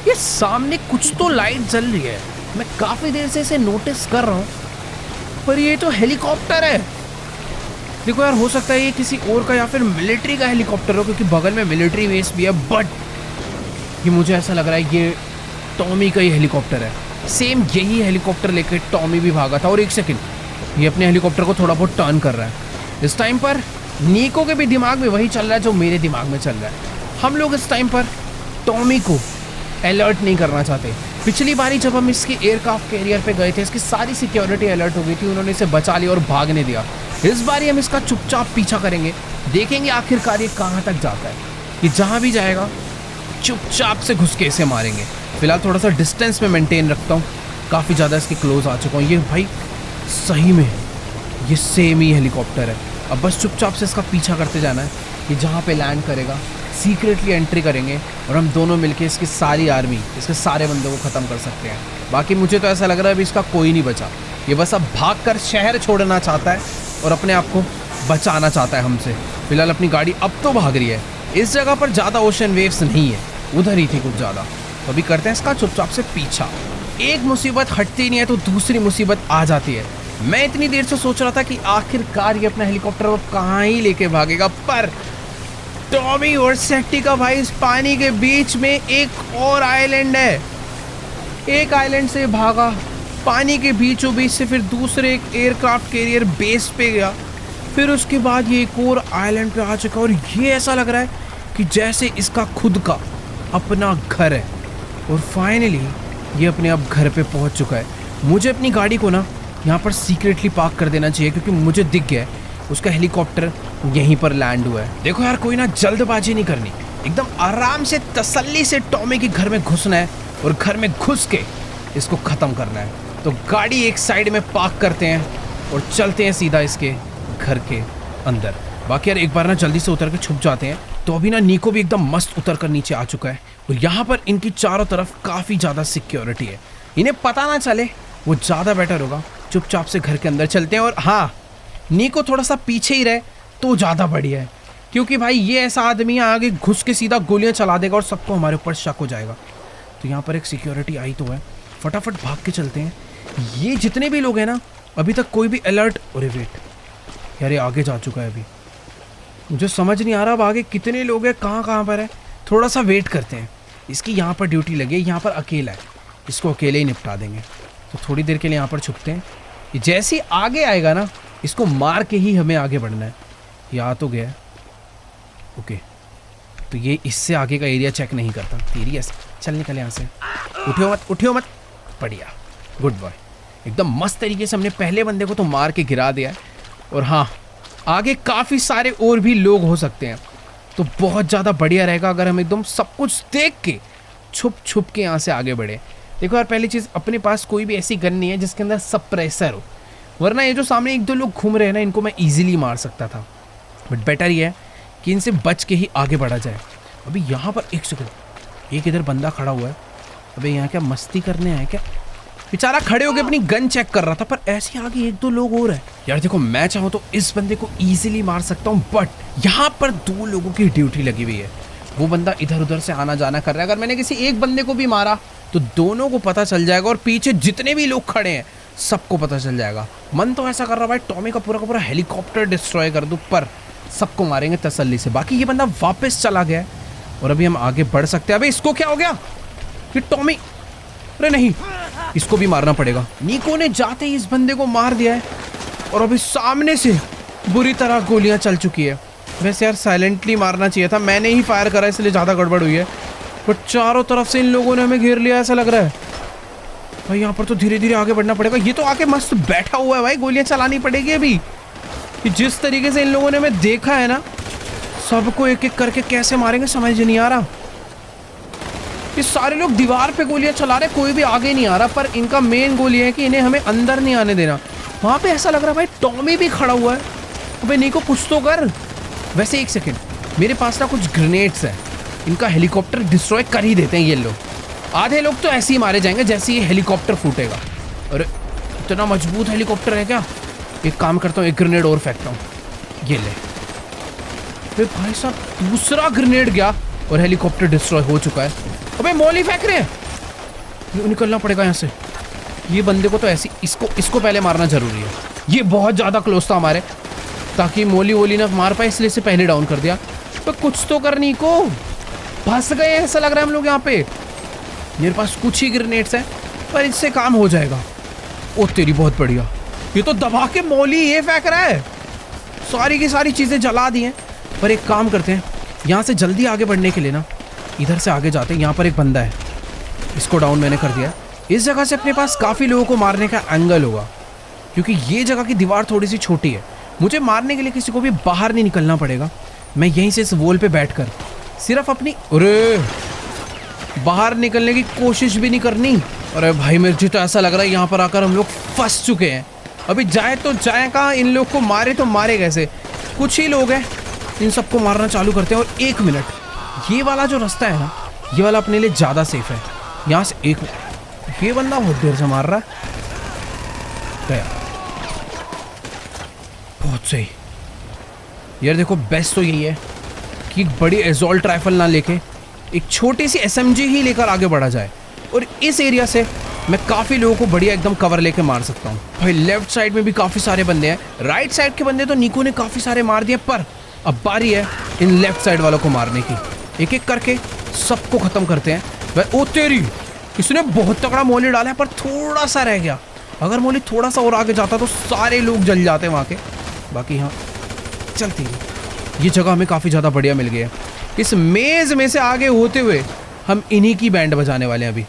ये सामने कुछ तो लाइट जल रही है। मैं काफ़ी देर से इसे नोटिस कर रहा हूँ, पर ये तो हेलीकॉप्टर है। देखो यार, हो सकता है ये किसी और का या फिर मिलिट्री का हेलीकॉप्टर हो, क्योंकि बगल में मिलिट्री बेस भी है। बट ये मुझे ऐसा लग रहा है ये टॉमी का ही हेलीकॉप्टर है। सेम यही हेलीकॉप्टर लेकर टॉमी भी भागा था। और एक सेकंड, ये अपने हेलीकॉप्टर को थोड़ा बहुत टर्न कर रहा है। इस टाइम पर नीको के भी दिमाग में वही चल रहा है जो मेरे दिमाग में चल रहा है। हम लोग इस टाइम पर टॉमी को अलर्ट नहीं करना चाहते। पिछली बारी जब हम इसके एयरक्राफ्ट कैरियर पे गए थे, इसकी सारी सिक्योरिटी अलर्ट हो गई थी, उन्होंने इसे बचा लिया और भागने दिया। इस बारी हम इसका चुपचाप पीछा करेंगे, देखेंगे आखिरकार ये कहाँ तक जाता है। ये जहाँ भी जाएगा चुपचाप से घुस के इसे मारेंगे। फिलहाल थोड़ा सा डिस्टेंस में मेंटेन रखता हूँ, काफ़ी ज़्यादा इसके क्लोज आ चुका हूँ। ये भाई सही में ये सेम ही हेलीकॉप्टर है। अब बस चुपचाप से इसका पीछा करते जाना है। ये जहाँ पे लैंड करेगा सीक्रेटली एंट्री करेंगे और हम दोनों मिलके इसकी सारी आर्मी, इसके सारे बंदों को ख़त्म कर सकते हैं। बाकी मुझे तो ऐसा लग रहा है अभी इसका कोई नहीं बचा। ये बस अब भाग कर शहर छोड़ना चाहता है और अपने आप को बचाना चाहता है हमसे। फिलहाल अपनी गाड़ी अब तो भाग रही है। इस जगह पर ज़्यादा ओशन वेव्स नहीं है, उधर ही थी कुछ ज़्यादा। तो अभी करते हैं इसका चुपचाप से पीछा। एक मुसीबत हटती नहीं है तो दूसरी मुसीबत आ जाती है। मैं इतनी देर से सोच रहा था कि आखिरकार ये अपना हेलीकॉप्टर अब कहाँ ही लेके भागेगा, पर टॉमी और सेट्टी का भाई इस पानी के बीच में एक और आइलैंड है। एक आइलैंड से भागा पानी के बीचों बीच से, फिर दूसरे एक एयरक्राफ्ट कैरियर बेस पे गया, फिर उसके बाद ये एक और आइलैंड पे आ चुका। और ये ऐसा लग रहा है कि जैसे इसका खुद का अपना घर है। और फाइनली ये अपने आप घर पे पहुंच चुका है। मुझे अपनी गाड़ी को ना यहाँ पर सीक्रेटली पार्क कर देना चाहिए, क्योंकि मुझे दिख गया है उसका हेलीकॉप्टर यहीं पर लैंड हुआ है। देखो यार, कोई ना जल्दबाजी नहीं करनी, एकदम आराम से तसल्ली से टॉमी के घर में घुसना है और घर में घुस के इसको ख़त्म करना है। तो गाड़ी एक साइड में पार्क करते हैं और चलते हैं सीधा इसके घर के अंदर। बाकी यार एक बार ना जल्दी से उतर के छुप जाते हैं। तो अभी ना नीको भी एकदम मस्त उतर कर नीचे आ चुका है और यहाँ पर इनकी चारों तरफ काफ़ी ज़्यादा सिक्योरिटी है, इन्हें पता ना चले वो ज़्यादा बेटर होगा। चुपचाप से घर के अंदर चलते हैं। और हाँ, नीको थोड़ा सा पीछे ही रहे तो ज़्यादा बढ़िया है, क्योंकि भाई ये ऐसा आदमी आगे घुस के सीधा गोलियाँ चला देगा और सबको हमारे ऊपर शक हो जाएगा। तो यहाँ पर एक सिक्योरिटी आई तो है, फटाफट भाग के चलते हैं। ये जितने भी लोग हैं ना, अभी तक कोई भी अलर्ट। अरे वेट यार, ये आगे जा चुका है। अभी मुझे समझ नहीं आ रहा अब आगे कितने लोग हैं, कहाँ पर है। थोड़ा सा वेट करते हैं। इसकी यहाँ पर ड्यूटी लगी है, यहाँ पर अकेला है, इसको अकेले ही निपटा देंगे। तो थोड़ी देर के लिए यहाँ पर छुपते हैं। ये जैसे ही आगे आएगा ना, इसको मार के ही हमें आगे बढ़ना है। ये आ तो गया, ओके। तो ये इससे आगे का एरिया चेक नहीं करता। तेरी ऐसे चल, निकल यहाँ से। उठियो मत। बढ़िया, गुड बॉय। एकदम मस्त तरीके से हमने पहले बंदे को तो मार के गिरा दिया है। और हाँ, आगे काफ़ी सारे और भी लोग हो सकते हैं, तो बहुत ज़्यादा बढ़िया रहेगा अगर हम एकदम सब कुछ देख के छुप के यहाँ से आगे बढ़े। देखो यार, पहली चीज़, अपने पास कोई भी ऐसी गन नहीं है जिसके अंदर सप्रेसर हो, वरना ये जो सामने एक दो लोग घूम रहे हैं ना, इनको मैं ईजिली मार सकता था। बट बेटर ये है कि इनसे बच के ही आगे बढ़ा जाए। अभी यहाँ पर एक सेकंड, एक इधर बंदा खड़ा हुआ है। अबे यहाँ क्या मस्ती करने आए क्या? बेचारा खड़े होकर अपनी गन चेक कर रहा था, पर ऐसे आगे एक दो लोग और हैं। यार देखो, मैं चाहूँ तो इस बंदे को ईजिली मार सकता हूँ, बट यहाँ पर दो लोगों की ड्यूटी लगी हुई है। वो बंदा इधर उधर से आना जाना कर रहा है। अगर मैंने किसी एक बंदे को भी मारा तो दोनों को पता चल जाएगा और पीछे जितने भी लोग खड़े हैं सबको पता चल जाएगा। मन तो ऐसा कर रहा भाई, टॉमी का पूरा हेलीकॉप्टर डिस्ट्रॉय कर दूं, पर सबको मारेंगे तसल्ली से। बाकी ये बंदा वापस चला गया है और अभी हम आगे बढ़ सकते हैं। अबे इसको क्या हो गया? ये टॉमी, अरे नहीं, इसको भी मारना पड़ेगा। नीको ने जाते ही इस बंदे को मार दिया है और अभी सामने से बुरी तरह गोलियां चल चुकी है। वैसे यार साइलेंटली मारना चाहिए था, मैंने ही फायर करा इसलिए ज़्यादा गड़बड़ हुई है। बट चारों तरफ से इन लोगों ने हमें घेर लिया ऐसा लग रहा है भाई। यहाँ पर तो धीरे धीरे आगे बढ़ना पड़ेगा। ये तो आके मस्त बैठा हुआ है भाई, गोलियां चलानी पड़ेगी अभी। कि जिस तरीके से इन लोगों ने हमें देखा है ना, सबको एक एक करके कैसे मारेंगे समझ नहीं आ रहा। ये सारे लोग दीवार पे गोलियां चला रहे, कोई भी आगे नहीं आ रहा, पर इनका मेन गोल ये है कि इन्हें हमें अंदर नहीं आने देना। वहाँ पे ऐसा लग रहा है भाई टॉमी भी खड़ा हुआ है। अबे नीको कुछ तो कर। वैसे एक सेकेंड, मेरे पास ना कुछ ग्रेनेड्स है, इनका हेलीकॉप्टर डिस्ट्रॉय कर ही देते हैं ये लोग। आधे लोग तो ऐसे ही मारे जाएंगे जैसे ये हेलीकॉप्टर फूटेगा। अरे इतना मजबूत हेलीकॉप्टर है क्या? एक काम करता हूँ, एक ग्रेनेड और फेंकता हूँ। ये ले। फिर भाई साहब दूसरा ग्रेनेड गया और हेलीकॉप्टर डिस्ट्रॉय हो चुका है। अबे मौली फेंक रहे हैं, ये निकलना पड़ेगा यहाँ से। ये बंदे को तो ऐसी इसको पहले मारना जरूरी है। ये बहुत ज़्यादा क्लोज था हमारे, ताकि मोली वोली ना मार पाए, इसलिए इसे पहले डाउन कर दिया। तो कुछ तो करनी को फंस गए ऐसा लग रहा है हम लोग यहाँ पे। मेरे पास कुछ ही ग्रेनेड्स हैं, पर इससे काम हो जाएगा। ओ तेरी बहुत बढ़िया, ये तो दबा के मौली ये फेंक रहा है। सारी की सारी चीज़ें जला दी हैं। पर एक काम करते हैं, यहाँ से जल्दी आगे बढ़ने के लिए ना इधर से आगे जाते हैं। यहाँ पर एक बंदा है, इसको डाउन मैंने कर दिया। इस जगह से अपने पास काफ़ी लोगों को मारने का एंगल होगा, क्योंकि ये जगह की दीवार थोड़ी सी छोटी है। मुझे मारने के लिए किसी को भी बाहर नहीं निकलना पड़ेगा। मैं यहीं से इस वॉल पे बैठकर सिर्फ अपनी बाहर निकलने की कोशिश भी नहीं करनी। अरे भाई मुझे तो ऐसा लग रहा है यहाँ पर आकर हम लोग फंस चुके हैं। अभी जाए तो जाए कहाँ, इन लोग को मारे तो मारे कैसे? कुछ ही लोग हैं, इन सबको मारना चालू करते हैं। और 1 मिनट, ये वाला जो रास्ता है ना, ये वाला अपने लिए ज़्यादा सेफ है। यहाँ से ये बंदा बहुत देर से मार रहा है। गया, बहुत सही यार। देखो बेस्ट तो यही है कि एक बड़ी एसॉल्ट राइफल ना लेके एक छोटी सी SMG ही लेकर आगे बढ़ा जाए। और इस एरिया से मैं काफ़ी लोगों को बढ़िया एकदम कवर लेके मार सकता हूँ। भाई लेफ्ट साइड में भी काफ़ी सारे बंदे हैं, राइट साइड के बंदे तो निको ने काफ़ी सारे मार दिए। पर अब बारी है इन लेफ्ट साइड वालों को मारने की। एक एक करके सबको ख़त्म करते हैं। भाई ओ तेरी, इसने बहुत तगड़ा मोली डाला है, पर थोड़ा सा रह गया। अगर मोली थोड़ा सा और आगे जाता तो सारे लोग जल जाते वहाँ के। बाकी हाँ चलती है। ये जगह हमें काफ़ी ज़्यादा बढ़िया मिल गई है। इस मेज़ में से आगे होते हुए हम इन्हीं की बैंड बजाने वाले हैं। अभी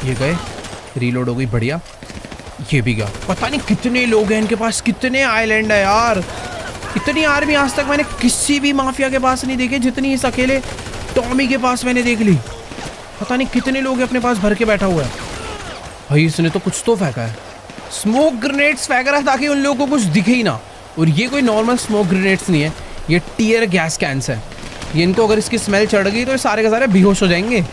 ये गए, रीलोड हो गई, बढ़िया। ये भी गया। पता नहीं कितने लोग हैं इनके पास, कितने आइलैंड है यार। इतनी आर्मी आज तक मैंने किसी भी माफिया के पास नहीं देखी जितनी इस अकेले टॉमी के पास मैंने देख ली। पता नहीं कितने लोग अपने पास भर के बैठा हुआ है। भाई इसने तो कुछ तो फेंका है, स्मोक ग्रेनेड्स फेंक रहा है ताकि उन लोगों को कुछ दिखे ही ना। और ये कोई नॉर्मल स्मोक ग्रेनेड्स नहीं है, ये टीयर गैस कैंस है। ये इनको अगर इसकी स्मेल चढ़ गई तो ये सारे के सारे बेहोश हो जाएंगे।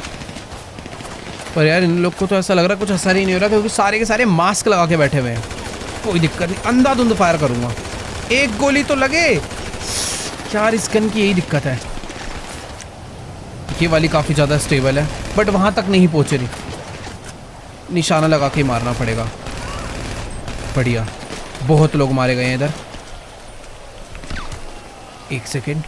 पर यार इन लोग को तो ऐसा लग रहा है कुछ असर ही नहीं हो रहा, क्योंकि सारे के सारे मास्क लगा के बैठे हुए हैं। कोई दिक्कत नहीं, अंधाधुंध फायर करूंगा, एक गोली तो लगे। यार इस गन की यही दिक्कत है, ये वाली काफ़ी ज़्यादा स्टेबल है, बट वहाँ तक नहीं पहुँच रही। निशाना लगा के मारना पड़ेगा। बढ़िया, बहुत लोग मारे गए हैं इधर। एक सेकेंड,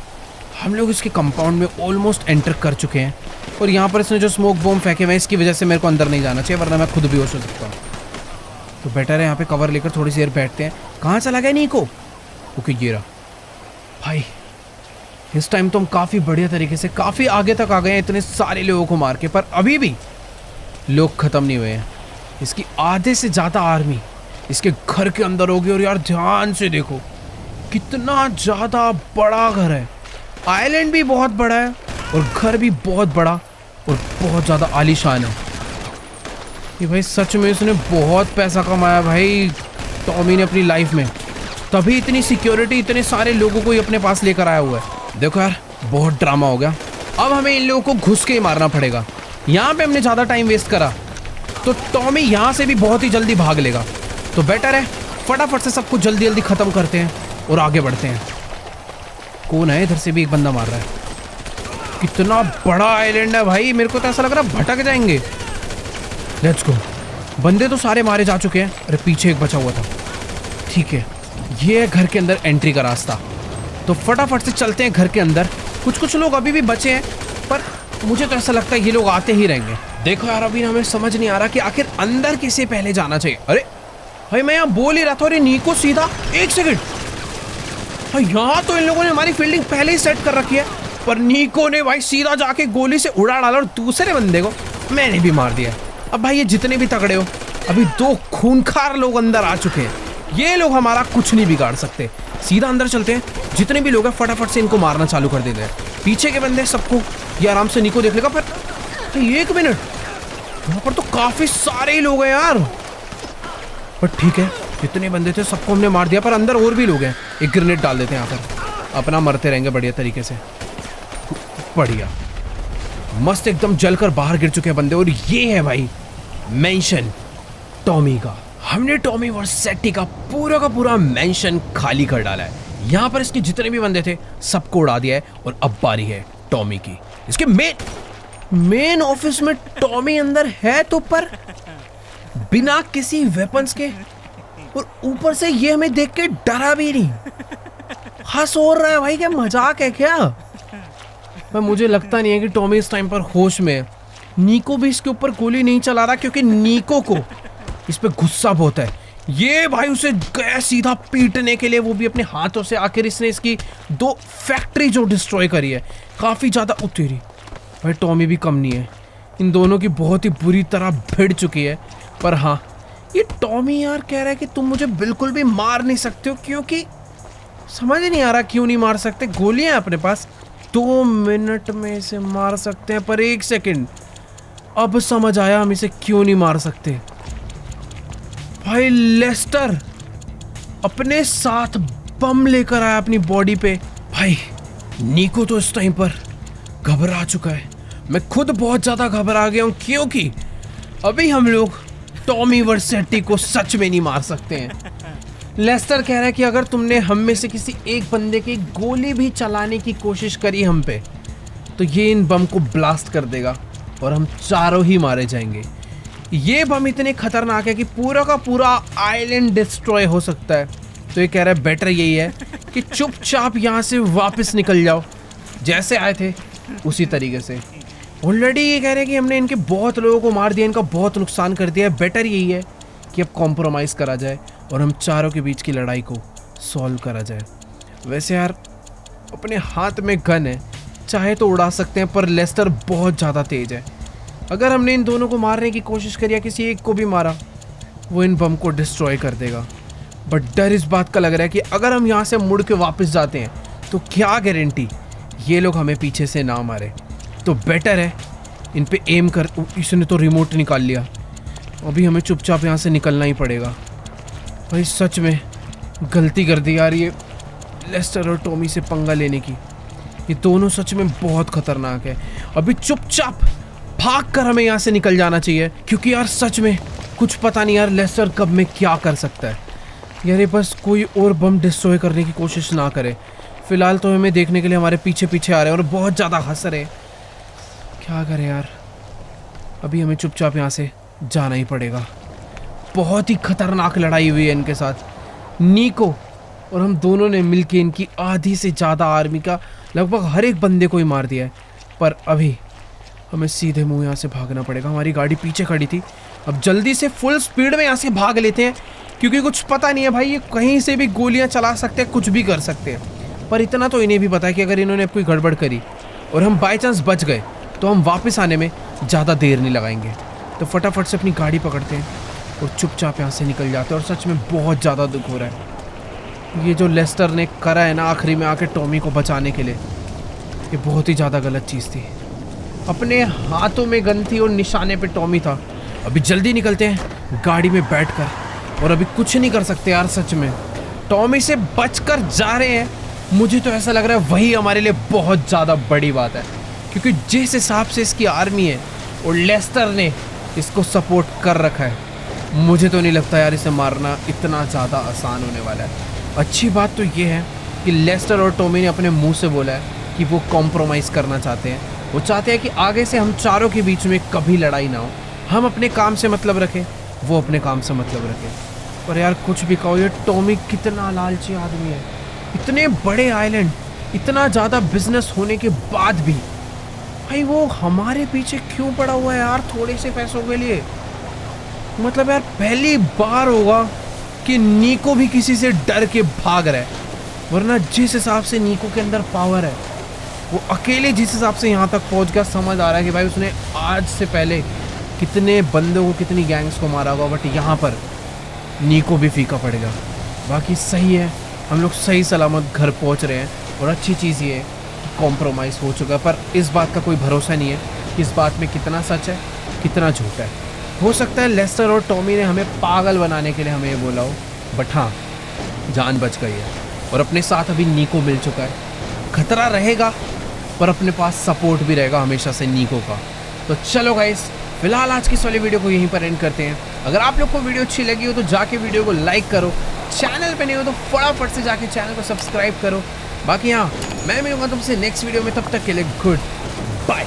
हम लोग इसके कंपाउंड में ऑलमोस्ट एंटर कर चुके हैं। और यहाँ पर इसने जो स्मोक बॉम्ब फेंके हुए हैं, इसकी वजह से मेरे को अंदर नहीं जाना चाहिए, वरना मैं खुद भी होश हो सकता हूँ। तो बेटर है यहाँ पे कवर लेकर थोड़ी सी देर बैठते हैं। कहाँ चला गया नीको? ओके ये रहा। भाई इस टाइम तो हम काफ़ी बढ़िया तरीके से काफ़ी आगे तक आ गए हैं इतने सारे लोगों को मार के, पर अभी भी लोग ख़त्म नहीं हुए हैं। इसकी आधे से ज़्यादा आर्मी इसके घर के अंदर होगी। और यार ध्यान से देखो कितना ज़्यादा बड़ा घर है। आइलैंड भी बहुत बड़ा है और घर भी बहुत बड़ा और बहुत ज़्यादा आलीशान है। ये भाई सच में इसने बहुत पैसा कमाया भाई टॉमी ने अपनी लाइफ में, तभी इतनी सिक्योरिटी इतने सारे लोगों को ही अपने पास लेकर आया हुआ है। देखो यार बहुत ड्रामा हो गया। अब हमें इन लोगों को घुस के ही मारना पड़ेगा। यहाँ पे हमने ज़्यादा टाइम वेस्ट करा तो टॉमी यहाँ से भी बहुत ही जल्दी भाग लेगा। तो बेटर है फटाफट से सबको जल्दी जल्दी ख़त्म करते हैं और आगे बढ़ते हैं। कौन है? इधर से भी एक बंदा मार रहा है। कितना बड़ा आइलैंड है भाई, मेरे को तो ऐसा लग रहा है भटक जाएंगे। Let's go. बंदे तो सारे मारे जा चुके हैं। अरे पीछे एक बचा हुआ था। ठीक है, ये है घर के अंदर एंट्री का रास्ता। तो फटाफट से चलते हैं घर के अंदर। कुछ लोग अभी भी बचे हैं, पर मुझे तो ऐसा लगता है ये लोग आते ही रहेंगे। देखो यार अभी हमें समझ नहीं आ रहा कि आखिर अंदर किसे पहले जाना चाहिए। अरे भाई मैं यहाँ बोल ही रहा था। अरे नीको सीधा, एक सेकंड, यहाँ तो इन लोगों ने हमारी फील्डिंग पहले ही सेट कर रखी है, पर नीको ने भाई सीधा जाके गोली से उड़ा डाला और दूसरे बंदे को मैंने भी मार दिया। अब भाई ये जितने भी तगड़े हो, अभी 2 खूंखार लोग अंदर आ चुके हैं। ये लोग हमारा कुछ नहीं बिगाड़ सकते। सीधा अंदर चलते हैं, जितने भी लोग हैं फटाफट से इनको मारना चालू कर देते हैं। पीछे के बंदे सबको ये आराम से नीको देख लेगा। पर 1 मिनट, यहाँ पर तो काफी सारे ही लोग हैं यार। पर ठीक है, जितने बंदे थे सबको हमने मार दिया, पर अंदर और भी लोग हैं। एक ग्रेनेड डाल देते हैं यहाँ पर, अपना मरते रहेंगे बढ़िया तरीके से। बढ़िया, मस्त एकदम जलकर बाहर गिर चुके हैं बंदे। और ये है भाई मेंशन टॉमी का। हमने टॉमी वर्सेटी का पूरा मेंशन खाली कर डाला है। यहाँ पर इसके जितने भी बंदे थे सबको उड़ा दिया है। और अब बारी है टॉमी की। इसके मेन ऑफिस में टॉमी अंदर है तो, पर बिना किसी वेपन्स के, और ऊपर से ये हमें देख के डरा भी नहीं, हंस हो रहा है भाई। क्या मजाक है क्या? पर मुझे लगता नहीं है कि टॉमी इस टाइम पर होश में है। नीको भी इसके ऊपर गोली नहीं चला रहा, क्योंकि नीको को इस पे गुस्सा बहुत है। ये भाई उसे गया सीधा पीटने के लिए, वो भी अपने हाथों से। आखिर इसने इसकी 2 फैक्ट्री जो डिस्ट्रॉय करी है, काफ़ी ज़्यादा उतरी। भाई टॉमी भी कम नहीं है, इन दोनों की बहुत ही बुरी तरह भिड़ चुकी है। पर हाँ, ये टॉमी यार कह रहा है कि तुम मुझे बिल्कुल भी मार नहीं सकते हो, क्योंकि समझ नहीं आ रहा क्यों नहीं मार सकते। गोलियां अपने पास 2 मिनट में इसे मार सकते हैं, पर 1 सेकंड, अब समझ आया हम इसे क्यों नहीं मार सकते। भाई लेस्टर अपने साथ बम लेकर आया अपनी बॉडी पे। भाई नीको तो इस टाइम पर घबरा चुका है, मैं खुद बहुत ज्यादा घबरा गया हूं, क्योंकि अभी हम लोग टॉमी वर्सेटी को सच में नहीं मार सकते हैं। लेस्टर कह रहा है कि अगर तुमने हम में से किसी एक बंदे की गोली भी चलाने की कोशिश करी हम पे, तो ये इन बम को ब्लास्ट कर देगा और हम चारों ही मारे जाएंगे। ये बम इतने खतरनाक है कि पूरा का पूरा आइलैंड डिस्ट्रॉय हो सकता है। तो ये कह रहा है बेटर यही है कि चुपचाप यहाँ से वापस निकल जाओ, जैसे आए थे उसी तरीके से। ऑलरेडी ये कह रहे हैं कि हमने इनके बहुत लोगों को मार दिया, इनका बहुत नुकसान कर दिया है। बेटर यही है कि अब कॉम्प्रोमाइज़ करा जाए और हम चारों के बीच की लड़ाई को सॉल्व करा जाए। वैसे यार अपने हाथ में गन है, चाहे तो उड़ा सकते हैं, पर लेस्टर बहुत ज़्यादा तेज है। अगर हमने इन दोनों को मारने की कोशिश करी या किसी एक को भी मारा, वो इन बम को डिस्ट्रॉय कर देगा। बट डर इस बात का लग रहा है कि अगर हम यहाँ से मुड़ के वापस जाते हैं तो क्या गारंटी ये लोग हमें पीछे से ना मारे। तो बेटर है इन पे एम कर। इसने तो रिमोट निकाल लिया, अभी हमें चुपचाप यहाँ से निकलना ही पड़ेगा। भाई सच में गलती कर दी यार ये लेस्टर और टॉमी से पंगा लेने की। ये दोनों सच में बहुत खतरनाक है। अभी चुपचाप भाग कर हमें यहाँ से निकल जाना चाहिए, क्योंकि यार सच में कुछ पता नहीं यार लेस्टर कब में क्या कर सकता है। यार ये बस कोई और बम डिस्ट्रॉय करने की कोशिश ना करे। फिलहाल तो हमें देखने के लिए हमारे पीछे पीछे आ रहे हैं और बहुत ज़्यादा हंस रहे। क्या करें यार, अभी हमें चुपचाप यहाँ से जाना ही पड़ेगा। बहुत ही खतरनाक लड़ाई हुई है इनके साथ। नीको और हम दोनों ने मिलकर इनकी आधी से ज़्यादा आर्मी का लगभग हर एक बंदे को ही मार दिया है। पर अभी हमें सीधे मुंह यहाँ से भागना पड़ेगा। हमारी गाड़ी पीछे खड़ी थी, अब जल्दी से फुल स्पीड में यहाँ से भाग लेते हैं, क्योंकि कुछ पता नहीं है भाई, ये कहीं से भी गोलियाँ चला सकते हैं, कुछ भी कर सकते हैं। पर इतना तो इन्हें भी पता है कि अगर इन्होंने कोई गड़बड़ करी और हम बाई चांस बच गए तो हम वापस आने में ज़्यादा देर नहीं लगाएंगे। तो फटाफट से अपनी गाड़ी पकड़ते हैं और चुपचाप यहाँ से निकल जाते हैं। और सच में बहुत ज़्यादा दुख हो रहा है। ये जो लेस्टर ने करा है ना आखिरी में आके टॉमी को बचाने के लिए, ये बहुत ही ज़्यादा गलत चीज़ थी। अपने हाथों में गन थी और निशाने पे टॉमी था। अभी जल्दी निकलते हैं गाड़ी में बैठकर, और अभी कुछ नहीं कर सकते यार। सच में टॉमी से बचकर जा रहे हैं, मुझे तो ऐसा लग रहा है वही हमारे लिए बहुत ज़्यादा बड़ी बात है, क्योंकि जिस हिसाब से इसकी आर्मी है और लेस्टर ने इसको सपोर्ट कर रखा है, मुझे तो नहीं लगता यार इसे मारना इतना ज़्यादा आसान होने वाला है। अच्छी बात तो ये है कि लेस्टर और टॉमी ने अपने मुंह से बोला है कि वो कॉम्प्रोमाइज़ करना चाहते हैं। वो चाहते हैं कि आगे से हम चारों के बीच में कभी लड़ाई ना हो, हम अपने काम से मतलब रखें, वो अपने काम से मतलब रखें। पर यार कुछ भी कहो, ये टॉमी कितना लालची आदमी है। इतने बड़े आइलैंड, इतना ज़्यादा बिजनेस होने के बाद भी भाई वो हमारे पीछे क्यों पड़ा हुआ है यार, थोड़े से पैसों के लिए। मतलब यार पहली बार होगा कि नीको भी किसी से डर के भाग रहा है, वरना जिस हिसाब से नीको के अंदर पावर है, वो अकेले जिस हिसाब से यहाँ तक पहुँच गया, समझ आ रहा है कि भाई उसने आज से पहले कितने बंदों को, कितनी गैंग्स को मारा होगा। बट यहाँ पर नीको भी फीका पड़ेगा। बाकी सही है, हम लोग सही सलामत घर पहुँच रहे हैं, और अच्छी चीज़ ये है कि कॉम्प्रोमाइज़ हो चुका है। पर इस बात का कोई भरोसा नहीं है कि इस बात में कितना सच है कितना झूठ है। हो सकता है लेस्टर और टॉमी ने हमें पागल बनाने के लिए हमें ये बोला हो, बट हाँ जान बच गई है। और अपने साथ अभी नीको मिल चुका है। खतरा रहेगा पर अपने पास सपोर्ट भी रहेगा हमेशा से नीको का। तो चलो गाइस, फिलहाल आज की इस वाली वीडियो को यहीं पर एंड करते हैं। अगर आप लोग को वीडियो अच्छी लगी हो तो जाके वीडियो को लाइक करो, चैनल पे नहीं हो तो फटाफट से जाके चैनल को सब्सक्राइब करो। बाकी हाँ, मैं मिलूंगा तुमसे नेक्स्ट वीडियो में, तब तक के लिए गुड बाय।